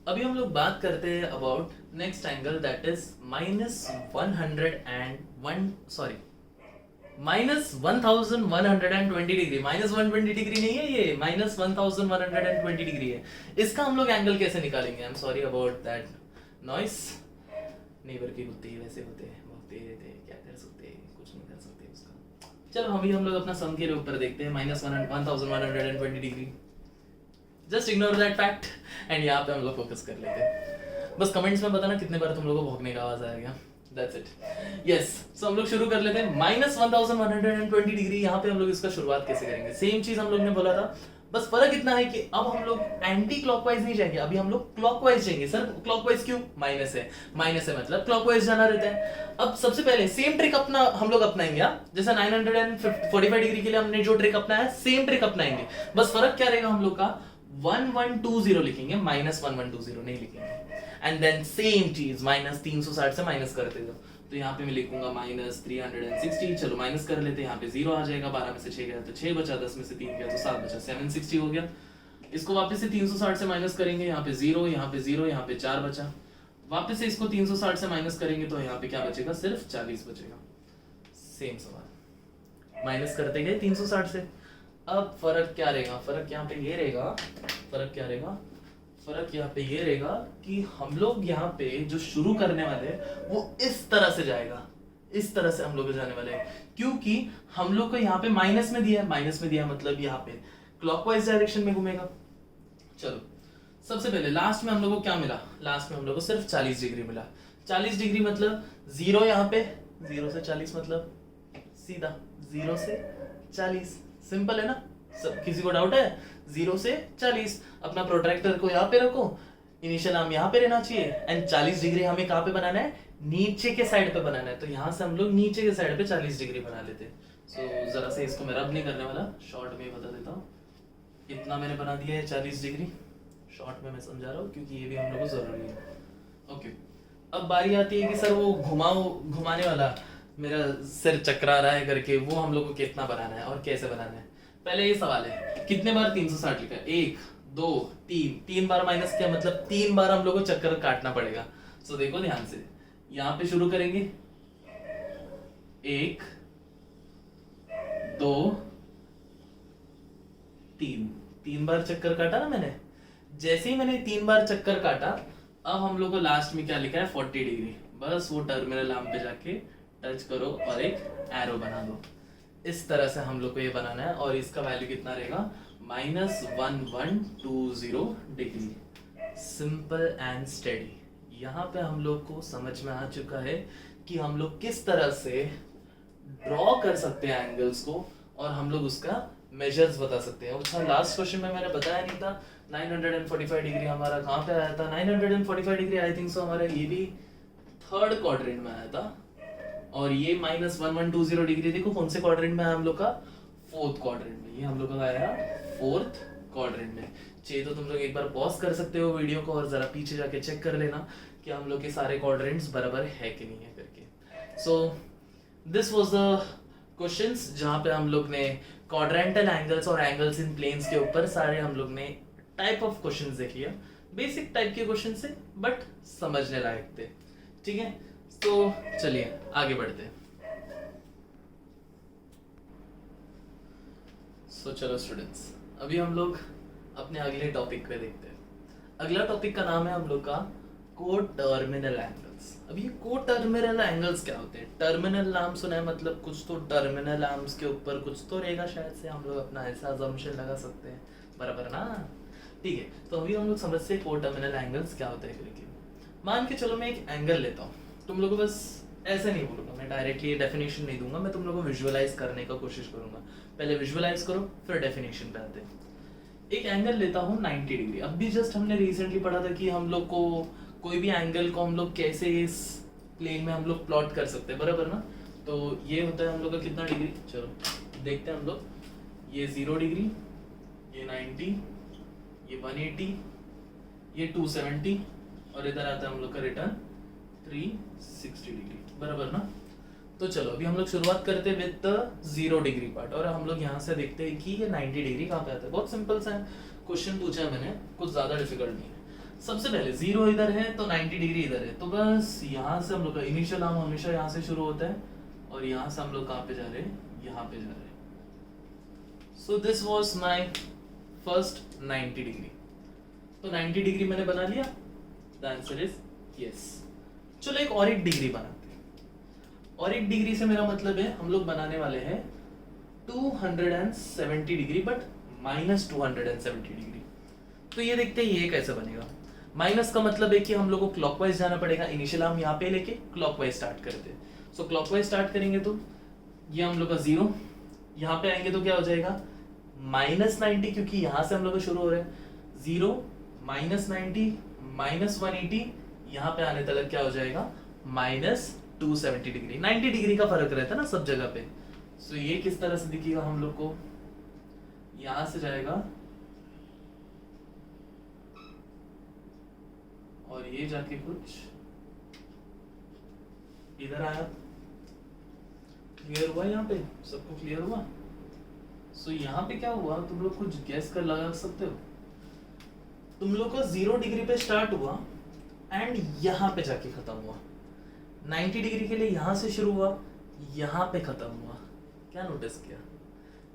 Speaker 1: अभी हम लोग बात करते हैं about next angle, that is -1120 degree. -120 degree नहीं है ये, -1120 डिग्री है। इसका हम लोग एंगल कैसे निकालेंगे? I am sorry about that noise, neighbour के कुत्ते वैसे होते हैं, भौंकते रहते हैं, क्या कर सकते हैं, कुछ नहीं कर सकते उसका। चलो हम लोग अपना सम के ऊपर देखते हैं, -1120 degree. Just ignore that fact and यहाँ पे हम लोग फोकस कर लेते हैं। बस कमेंट्स में बताना कितने बार तुम लोगों को भौंकने का आवाज आएगा। That's it. Yes. So हम लोग शुरू कर लेते हैं। -1120 डिग्री, यहाँ पे हम लोग इसका शुरुआत कैसे करेंगे? सेम चीज हम लोग ने बोला था, बस फर्क इतना है कि अब हम लोग एंटी क्लॉकवाइज नहीं जाएंगे, अभी हम लोग क्लॉकवाइज जाएंगे। सर क्लॉकवाइज क्यों? माइनस है मतलब क्लॉकवाइज जाना रहता है। अब सबसे पहले सेम ट्रिक अपना हम लोग अपनाएंगे, जैसे 945 डिग्री के लिए हमने जो ट्रिक अपनाया सेम ट्रिक अपनाएंगे। बस फर्क क्या रहेगा, हम लोग का 1120 लिखेंगे, -1120 नहीं लिखेंगे। एंड देन सेम चीज -360 से माइनस करते जाओ। तो यहाँ पे मैं लिखूंगा -360। चलो माइनस कर लेते हैं, यहाँ पे 0 आ जाएगा, 12 में से 6 गया तो 6 बचा, 10 में से 3 गया तो 7 बचा, 760 हो गया। इसको वापस से 360 से माइनस करेंगे, यहाँ पे 0, यहाँ पे 0, यहाँ पे 4 बचा। वापस से इसको 360 से माइनस करेंगे तो यहाँ पे क्या बचेगा, सिर्फ 40 बचेगा। सेम सवाल, माइनस करते गए 360 से। अब फर्क क्या रहेगा? फर्क यहाँ पे ये रहेगा, फर्क क्या रहेगा? फर्क यहाँ पे ये रहेगा कि हम लोग यहाँ पे जो शुरू करने वाले हैं वो इस तरह से जाएगा, इस तरह से हम लोग जाने वाले हैं, क्योंकि हम लोग को यहाँ पे माइनस में दिया है, माइनस में दिया मतलब यहाँ पे क्लॉकवाइज डायरेक्शन में घूमेगा। चलो सबसे पहले लास्ट में हम लोग को क्या मिला? लास्ट में हम लोग को सिर्फ 40 डिग्री मिला। 40 डिग्री मतलब 0 यहाँ पे, 0 से 40 मतलब सीधा 0 से 40, सिंपल है ना? सब किसी को डाउट है? 0 से 40, अपना प्रोट्रैक्टर को यहाँ पे रखो, इनिशियल आर्म यहाँ पे रहना चाहिए, एंड 40 डिग्री हमें कहाँ पे बनाना है? नीचे के साइड पे बनाना है। तो यहाँ से हम लोग नीचे के साइड पे 40 डिग्री बना लेते हैं। सो जरा से इसको मैं रब नहीं करने वाला, शॉर्ट में बता देता हूँ। इतना मैंने बना दिया है 40 डिग्री, शॉर्ट में मैं समझा रहा हूँ क्योंकि ये भी हम लोग को जरूरी है। ओके, अब बारी आती है कि सर वो घुमाने वाला मेरा सिर चकरा रहा है करके, वो हम लोग को कितना बनाना है और कैसे बनाना है? पहले ये सवाल है, कितने बार 360 लिखा है? 1 2 3 बार माइनस किया मतलब 3 बार हम लोग को चक्कर काटना पड़ेगा। सो देखो ध्यान से, यहाँ पे शुरू करेंगे 1 2 3 बार चक्कर काटा ना मैंने। जैसे ही मैंने 3 बार चक्कर काटा, अब हम लोग को लास्ट में क्या लिखा है? 40 डिग्री। बस वो टर्मिनल आर्म पे जाके टच करो और एक एरो बना दो। इस तरह से हम लोग को ये बनाना है, और इसका वैल्यू कितना रहेगा? -1120 डिग्री। Simple and steady. यहाँ पे हम लोग को समझ में आ चुका है कि हम लोग किस तरह से ड्रॉ कर सकते हैं एंगल्स को, और हम लोग उसका मेजर्स बता सकते हैं। उसका लास्ट क्वेश्चन में मैंने बताया नहीं था, 945 डिग्री हमारा कहाँ पे आया था? 945 डिग्री आई थिंक सो हमारा ये भी 3rd क्वाड्रेंट में आया था, और ये -1120 डिग्री देखो कौन से क्वाड्रेंट में है हम लोग का? 4th क्वाड्रेंट में। ये हम लोग का आया 4th क्वाड्रेंट में। चाहिए तो तुम लोग एक बार पॉज कर सकते हो वीडियो को और जरा पीछे जाके चेक कर लेना कि हम लोग के सारे क्वाड्रेंट्स बराबर है कि नहीं है करके। So this was the questions जहाँ पे हम लोग ने क्वाड्रेंटल एंगल्स और एंगल्स इन प्लेन्स के ऊपर सारे हम लोग ने टाइप ऑफ क्वेश्चंस देख लिया। बेसिक टाइप के क्वेश्चन से, बट समझने लायक थे। ठीक है, तो चलिए आगे बढ़ते हैं। सो चलो स्टूडेंट्स, अभी हम लोग अपने अगले टॉपिक पे देखते हैं। अगला टॉपिक का नाम है हम लोग का कोटर्मिनल एंगल्स। अब ये कोटर्मिनल एंगल्स क्या होते हैं? टर्मिनल नाम सुना है मतलब कुछ तो टर्मिनल आर्म्स के ऊपर कुछ तो रहेगा, शायद से हम लोग अपना ऐसा अजम्पशन लगा सकते हैं, बराबर ना? ठीक है, तो अभी हम लोग समझते हैं कोटर्मिनल एंगल्स क्या होता है करके। मान के चलो मैं एक एंगल लेता हूँ, तुम लोगों को बस ऐसे नहीं बोलूंगा, मैं डायरेक्टली डेफिनेशन नहीं दूंगा, मैं तुम लोगों को विजुअलाइज करने का कोशिश करूंगा। पहले विजुअलाइज करो फिर डेफिनेशन पे आते हैं। एक एंगल लेता हूँ 90 डिग्री। अब भी जस्ट हमने रिसेंटली पढ़ा था कि हम लोग को कोई भी एंगल को हम लोग कैसे इस प्लेन में हम लोग प्लॉट कर सकते हैं, बराबर ना। तो ये होता है हम लोग का कितना डिग्री, चलो देखते हैं हम लोग। ये 0 डिग्री, ये 90, ये 180, ये 270 और इधर आता है हम लोग का रिटर्न 360 डिग्री, बराबर ना। तो चलो अभी हम लोग शुरुआत करते हैं विद द 0 डिग्री पार्ट, और हम लोग यहाँ से देखते हैं कि ये 90 डिग्री कहाँ पे आता है। बहुत सिंपल सा क्वेश्चन पूछा है मैंने, कुछ ज्यादा डिफिकल्ट नहीं है। सबसे पहले 0 इधर है तो 90 डिग्री इधर है, तो बस यहाँ से हम लोग का इनिशियल आर्म हमेशा यहाँ से शुरू होता है और यहाँ से हम लोग कहाँ पे जा रहे हैं, यहाँ पे जा रहे हैं। So this was my first 90 degree. तो 90 डिग्री मैंने बना लिया, द आंसर इज यस। चलो एक और एक डिग्री बनाते हैं, और एक डिग्री से मेरा मतलब है हम लोग बनाने वाले हैं 270 डिग्री, बट माइनस 270 डिग्री। तो ये देखते हैं ये कैसे बनेगा। माइनस का मतलब है कि हम लोग को क्लॉकवाइज जाना पड़ेगा, इनिशियल हम यहाँ पे लेके क्लॉकवाइज स्टार्ट करते हैं। सो क्लॉकवाइज स्टार्ट करेंगे तो ये हम लोग का 0, यहाँ पे आएंगे तो क्या हो जाएगा -90, क्योंकि यहाँ से हम लोग का शुरू हो रहा है 0 -90 -180, यहाँ पे आने तक क्या हो जाएगा -270 डिग्री। 90 डिग्री का फर्क रहता है ना सब जगह पे। सो ये किस तरह से दिखेगा हम लोग को, यहां से जाएगा और ये जाके कुछ इधर आया। क्लियर हुआ यहाँ पे, सबको क्लियर हुआ। सो यहाँ पे क्या हुआ, तुम लोग कुछ गैस कर लगा सकते हो। तुम लोग का 0 डिग्री पे स्टार्ट हुआ एंड यहाँ पे जाके खत्म हुआ। 90 डिग्री के लिए यहाँ से शुरू हुआ, यहाँ पे खत्म हुआ। क्या नोटिस किया?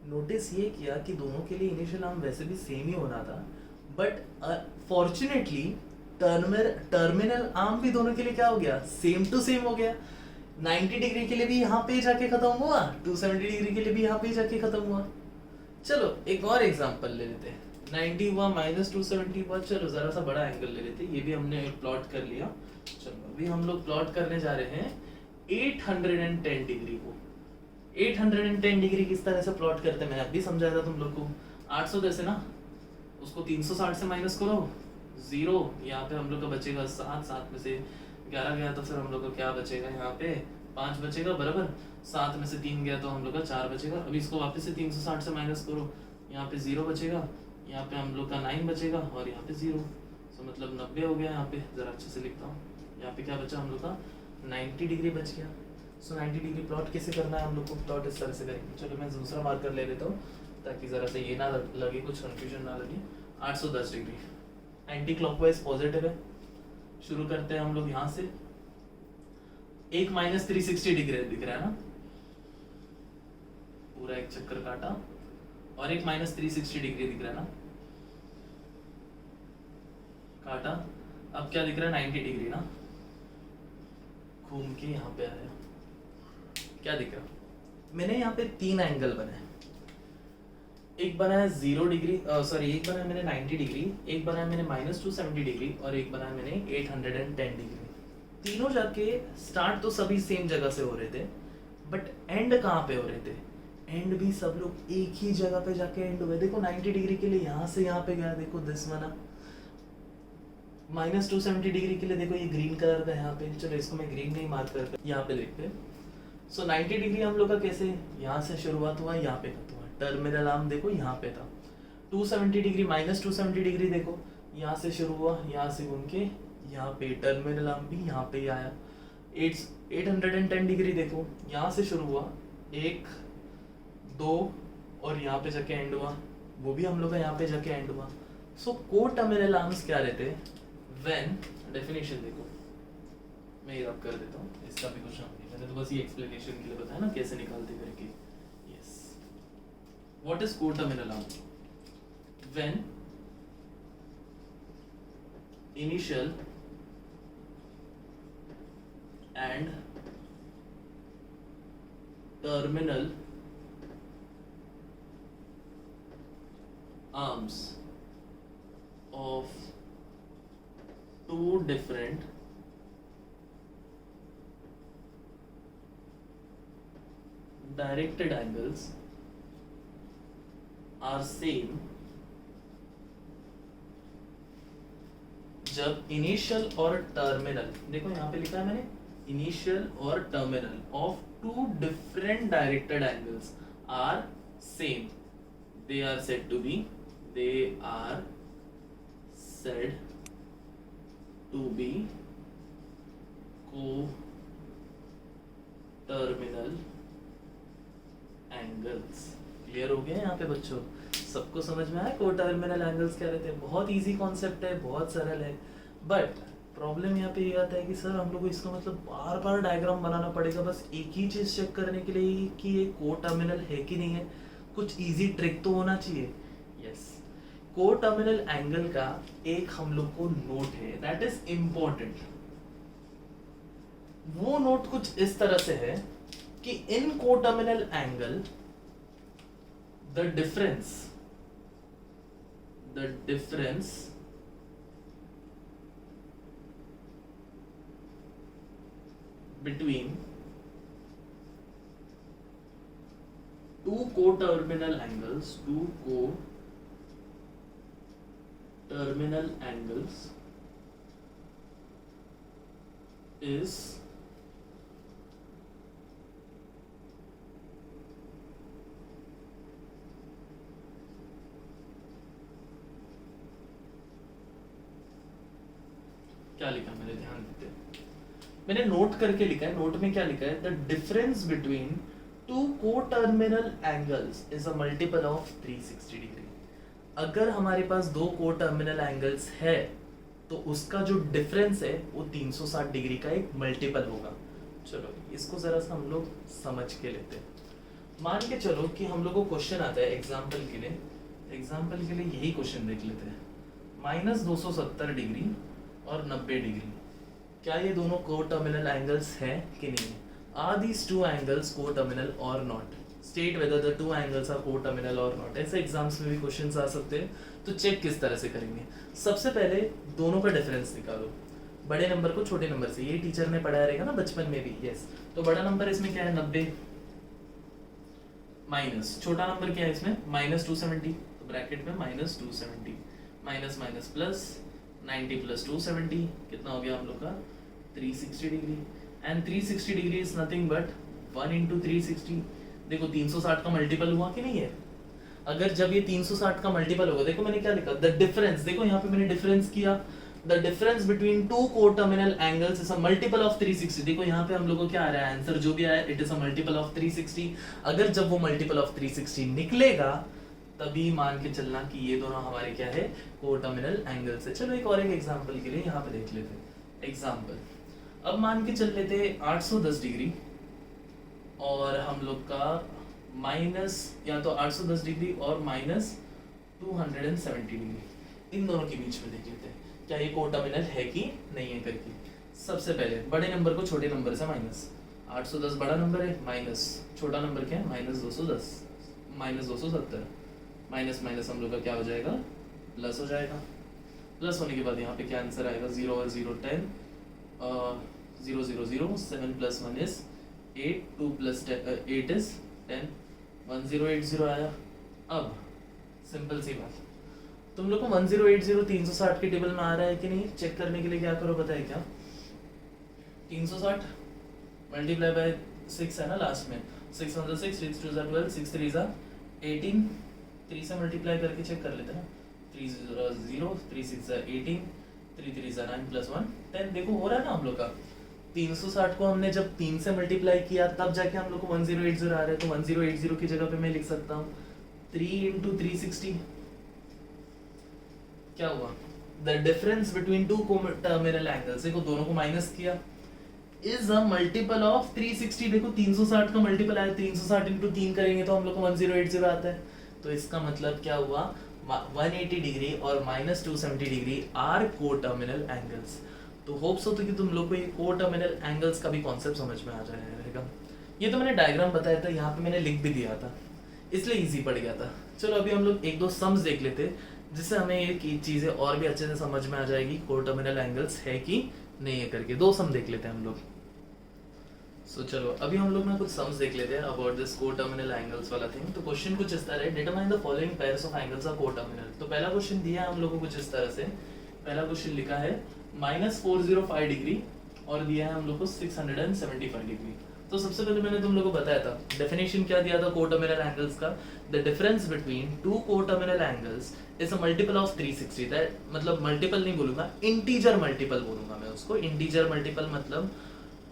Speaker 1: नोटिस ये किया कि दोनों के लिए इनिशियल आर्म वैसे भी सेम ही होना था, बट फॉर्चुनेटली टर्मिनल आर्म भी दोनों के लिए क्या हो गया, सेम टू सेम हो गया। 90 डिग्री के लिए भी यहाँ पे जाके खत्म हुआ, 270 डिग्री के लिए भी यहाँ पे जाके खत्म हुआ। चलो एक और एग्जांपल ले लेते हैं। 90 हुआ -270 हुआ, चलो जरा सा बड़ा एंगल ले लेते हैं। ये भी हमने प्लॉट कर लिया। चलो अभी हम लोग प्लॉट करने जा रहे हैं 810 डिग्री को। 810 डिग्री किस तरह से प्लॉट करते हैं मैंने अभी समझाया था तुम लोग को। 810 है ना, उसको 360 से माइनस करो, 0, यहाँ पे हम लोग का बचेगा 7, 7 में से 11 गया तो फिर हम लोग का क्या बचेगा, यहाँ पे 5 बचेगा, बराबर। 7 में से 3 गया तो हम लोग का 4 बचेगा। अभी इसको वापस से 360 से माइनस करो, यहाँ पे 0 बचेगा, यहाँ पे हम लोग का 9 बचेगा और यहाँ पे 0। तो मतलब 90 हो गया। यहाँ पे जरा अच्छे से लिखता हूँ, यहाँ पे क्या बचा हम लोग का 90 डिग्री बच गया। सो 90 डिग्री प्लॉट कैसे करना है हम लोग को, प्लॉट इस तरह से करेंगे। चलो मैं दूसरा मार्कर ले लेता हूँ ताकि ज़रा से ये ना लगे, कुछ कन्फ्यूजन ना लगे। 810 डिग्री एंटी क्लॉकवाइज पॉजिटिव है। शुरू करते हैं हम लोग यहाँ से। एक -360 डिग्री दिख रहा है ना, पूरा एक चक्कर काटा, और एक -360 डिग्री दिख रहा है ना, काटा। अब क्या दिख रहा है 90 डिग्री ना, घूम के यहाँ पे आया। क्या दिख रहा, मैंने यहाँ पे 3 एंगल बनाए। एक बनाया 0 डिग्री, सॉरी एक बनाया मैंने 90 डिग्री, एक बनाया मैंने -270 डिग्री और एक बनाया मैंने 810 डिग्री। तीनों जाके स्टार्ट तो सभी सेम जगह से हो रहे थे, बट एंड कहाँ पे हो रहे थे, एंड भी सब लोग एक ही जगह पे जाके एंड हुए। देखो 90 डिग्री के लिए यहाँ से यहाँ पे गया, देखो दिस बना। -270 डिग्री के लिए देखो ये ग्रीन कलर का यहाँ पे, चलो इसको मैं ग्रीन नहीं मार्क करता, यहाँ पे देखते हैं। सो 90 डिग्री हम लोग का कैसे, यहाँ से शुरुआत हुआ, यहाँ पे खत्म हुआ। टर्मिनल आर्म देखो यहाँ पे था। 270 डिग्री -270 डिग्री देखो, यहाँ से शुरू हुआ, यहाँ से घूम के यहाँ पे टर्मिनल आर्म भी यहाँ पे ही आया। 810 डिग्री देखो, यहाँ से शुरू हुआ, 1 2 और यहाँ पे जाके एंड हुआ, वो भी हम लोग का यहाँ पे जाके एंड हुआ। सो कोटर्मिनल आर्म्स क्या रहते हैं, व्हेन, डेफिनेशन देखो मैं ये रब कर देता हूँ, इसका भी कुछ नहीं, मैंने तो बस ये एक्सप्लेनेशन के लिए बताया ना कैसे निकालते करके। Yes, what is coterminal arm? When initial and terminal arms of two different directed angles are same जब इनिशियल और टर्मिनल, देखो यहाँ पे लिखा है मैंने इनिशियल और terminal of two different directed angles are same, they are said to be co-terminal angles। Clear हो गया यहाँ पे बच्चों? सबको समझ में आया को-टर्मिनल एंगल्स क्या रहते हैं? बहुत इजी कॉन्सेप्ट है, बहुत सरल है, बट प्रॉब्लम यहाँ पे ये आता है कि सर हम लोग को इसका मतलब बार बार डायग्राम बनाना पड़ेगा बस एक ही चीज चेक करने के लिए कि ये को-टर्मिनल है कि नहीं है। कुछ इजी ट्रिक तो होना चाहिए। यस, को-टर्मिनल एंगल का एक हम लोग को नोट है, दैट इज इम्पोर्टेंट। वो नोट कुछ इस तरह से है कि in coterminal angle the difference between two co-terminal angles is क्या लिखा मैंने, ध्यान देते, मैंने नोट करके लिखा है। नोट में क्या लिखा है? The difference between two coterminal angles is a multiple of 360 degree. अगर हमारे पास दो को-टर्मिनल एंगल्स है तो उसका जो डिफरेंस है वो 360 डिग्री का एक मल्टीपल होगा। चलो इसको जरा सा हम लोग समझ के लेते हैं। मान के चलो कि हम लोग को क्वेश्चन आता है एग्जाम्पल के लिए यही क्वेश्चन देख लेते हैं। -270 डिग्री और 90 डिग्री, क्या ये दोनों को-टर्मिनल एंगल्स हैं कि नहीं है? Are these two angles coterminal or not? State whether the two angles are coterminal or not. ऐसे एग्जाम्स में भी क्वेश्चंस आ सकते हैं, तो चेक किस तरह से करेंगे? सबसे पहले दोनों का डिफरेंस निकालो, बड़े नंबर को छोटे नंबर से। ये टीचर ने पढ़ाया रहेगा ना बचपन में भी। यस, तो बड़ा नंबर इसमें क्या है 90 माइनस छोटा नंबर क्या है इसमें -270, तो ब्रैकेट में -270 माइनस माइनस प्लस 90 प्लस 270 कितना हो गया हम लोग का 360 degree. And 360 degree is nothing but 1 into 360। देखो 360 का मल्टीपल हुआ कि नहीं है? अगर जब ये 360 का मल्टीपल होगा, देखो मैंने क्या लिखा, द डिफरेंस, देखो यहाँ पे मैंने डिफरेंस किया, the difference between two coterminal angles is a multiple of 360। देखो यहाँ पे हम लोग को क्या आ रहा है आंसर, जो भी आया it is a multiple of 360। अगर जब वो मल्टीपल ऑफ 360 निकलेगा तभी मान के चलना कि ये दोनों हमारे क्या है को-टर्मिनल एंगल्स है। चलो एक और एक एग्जांपल के लिए यहाँ पे देख लेते हैं एग्जांपल। अब मान के चल लेते 810 डिग्री और हम लोग का माइनस या तो 810 डिग्री और -270 डिग्री, इन दोनों के बीच में देख लेते हैं क्या ये को-टर्मिनल है कि नहीं है करके। सबसे पहले बड़े नंबर को छोटे नंबर से माइनस, 810 बड़ा नंबर है, माइनस छोटा नंबर क्या है -210 -270, माइनस माइनस हम लोग का क्या हो जाएगा प्लस हो जाएगा। प्लस होने के बाद यहाँ पे क्या आंसर आएगा 0 और 0 10, 0 0 0 7 + 1 is 8, 2 + 8 is 10, 1080 आया। अब सिंपल सी बात, तुम लोग को 1080 360 के टेबल में आ रहा है कि नहीं चेक करने के लिए क्या करो पता है क्या, 360 मल्टीप्लाई बाय 6 है ना लास्ट में, 6 1 6, 6 2 12, 6 3 18, 3 से मल्टीप्लाई करके चेक कर लेते हैं ना, 3 0 3 6 18, 3 3 9 + 1 10। देखो हो रहा है ना हम लोग का 360 को हमने जब 3 से मल्टीप्लाई किया तब जाके हम लोग को 1080 आ रहा है। तो 1080 की जगह पे मैं लिख सकता हूँ 3 × 360। क्या हुआ, the difference between to terminal angles, देखो दोनों को माइनस किया, इज अ मल्टीपल ऑफ 360। देखो 360 का मल्टीपल आया, 360 × 3 करेंगे तो हम लोग को 1080 आता है। तो इसका मतलब क्या हुआ 180 डिग्री और -270 डिग्री आर को-टर्मिनल एंगल्स। तो होप्स होता कि तुम लोग को ये को-टर्मिनल एंगल्स का भी कॉन्सेप्ट समझ में आ जाएगा। ये तो मैंने डायग्राम बताया था, यहाँ पे मैंने लिख भी दिया था इसलिए इजी पड़ गया था। चलो अभी हम लोग एक दो सम्स देख लेते। जिससे हमें ये चीज़ें और भी अच्छे से समझ में आ जाएगी कोटर्मिनल एंगल्स है कि नहीं है करके। दो सम देख लेते हैं हम लोग। सो चलो अभी हम लोग ना कुछ सम्स देख लेते हैं अबाउट दिस कोटर्मिनल एंगल्स वाला थिंग। तो क्वेश्चन कुछ इस तरह है, determine the following pairs of angles are coterminal. तो पहला क्वेश्चन दिया है हम लोगों को कुछ इस तरह से। पहला क्वेश्चन लिखा है -405 डिग्री और दिया है हम लोग को 675 डिग्री। तो सबसे पहले मैंने तुम लोगों को बताया था डेफिनेशन क्या दिया था कोटर्मिनल एंगल्स का। The difference between to coterminal angles is a multiple of 360। That मतलब मल्टीपल नहीं बोलूंगा, इंटीजर मल्टीपल बोलूंगा मैं उसको। इंटीजर मल्टीपल मतलब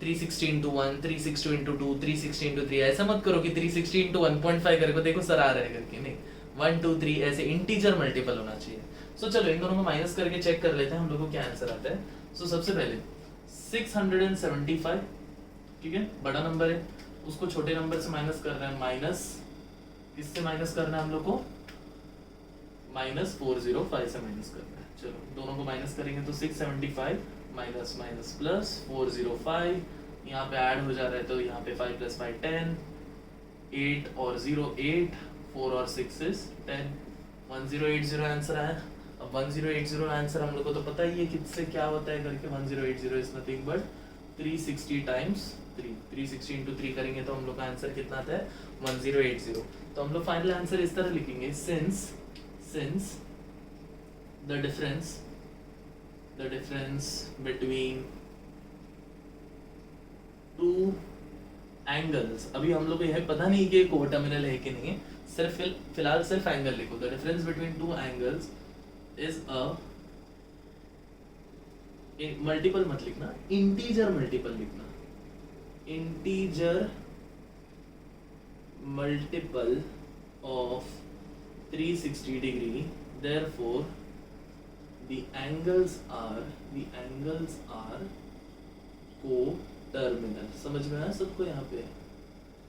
Speaker 1: 360 into 1, 360 into 2, 360 into 3। ऐसा मत करो कि 360 into 1.5 करके देखो सर आ रहा है करके, नहीं 1 2 3 ऐसे इंटीजर मल्टीपल होना चाहिए। सो चलो इन दोनों को माइनस करके चेक कर लेते हैं हम लोग को क्या आंसर आता है। सो सबसे पहले 675, ठीक है बड़ा नंबर है, उसको छोटे नंबर से माइनस कर रहे हैं। माइनस किससे माइनस करना है हम लोग को? -405 से माइनस करना है। चलो दोनों को माइनस करेंगे तो 675 माइनस माइनस प्लस 405, यहाँ पे ऐड हो जा रहा है तो यहाँ पे 5 + 5 10, 8 और 0 8, 4 और 6 is 10, 1080 आंसर आया। अब 1080 आंसर हम लोग को तो पता ही है किससे क्या होता है करके। 1080 is nothing but 360 times 3, 360 into 3 करेंगे तो हम लोग का आंसर कितना आता है 1080। तो हम लोग फाइनल आंसर इस तरह लिखेंगे, since the difference between two angles। अभी हम लोग को यह पता नहीं कि कोटर्मिनल है कि नहीं है, सिर्फ फिलहाल सिर्फ एंगल लिखो। The difference between two angles is a multiple मत लिखना, इंटीजर मल्टीपल लिखना। Integer multiple of 360 degree, therefore the angles are co-terminal। समझ में आया सबको यहाँ पे?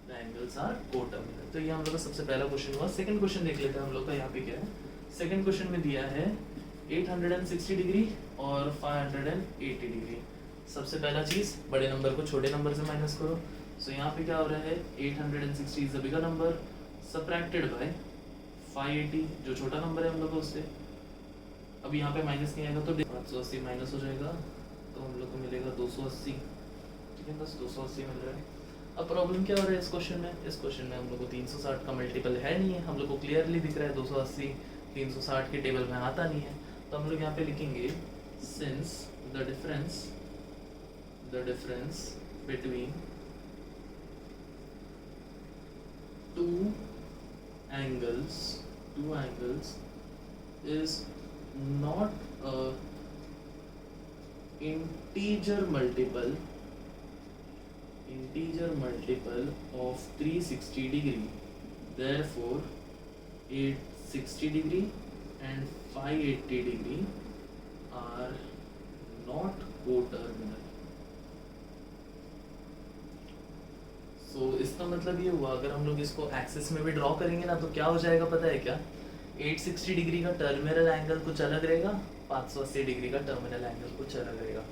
Speaker 1: The angles are co-terminal। तो ये हम लोग का सबसे पहला क्वेश्चन हुआ। सेकंड क्वेश्चन देख लेते हैं हम लोग का। यहाँ पे क्या है? सेकंड क्वेश्चन में दिया है 860 डिग्री और 580 डिग्री। सबसे पहला चीज बड़े नंबर को छोटे नंबर से माइनस करो। सो यहाँ पे क्या हो रहा है 860 is the bigger number subtracted by 580 जो छोटा नंबर है हम लोग को उससे। अब यहाँ पे माइनस नहीं आएगा तो 580 माइनस हो जाएगा तो हम लोग को मिलेगा 280। ठीक है बस 280 मिल रहा है। अब प्रॉब्लम क्या हो रहा है इस क्वेश्चन में? इस क्वेश्चन में हम लोग को 360 का मल्टीपल है नहीं है, हम लोग को क्लियरली दिख रहा है 280 360 के टेबल में आता नहीं है। तो हम लोग यहाँ पे लिखेंगे since the difference between to angles is not a integer multiple of 360 degree, therefore 860 degree and 580 degree are not coterminal। तो इसका मतलब ये हुआ अगर हम लोग इसको एक्सिस में भी ड्रॉ करेंगे ना तो क्या हो जाएगा पता है क्या? 860 डिग्री का टर्मिनल एंगल कुछ अलग रहेगा, 580 डिग्री का टर्मिनल एंगल कुछ अलग रहेगा।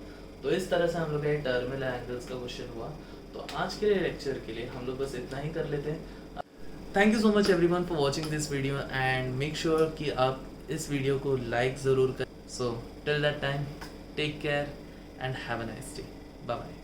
Speaker 1: तो इस तरह से हम लोग ये टर्मिनल एंगल्स का क्वेश्चन हुआ। तो आज के लेक्चर के लिए हम लोग बस इतना ही कर लेते हैं। Thank you so much everyone for watching this video and make sure कि आप इस वीडियो को लाइक ज़रूर करें। So till that time take care and have a nice day. Bye bye.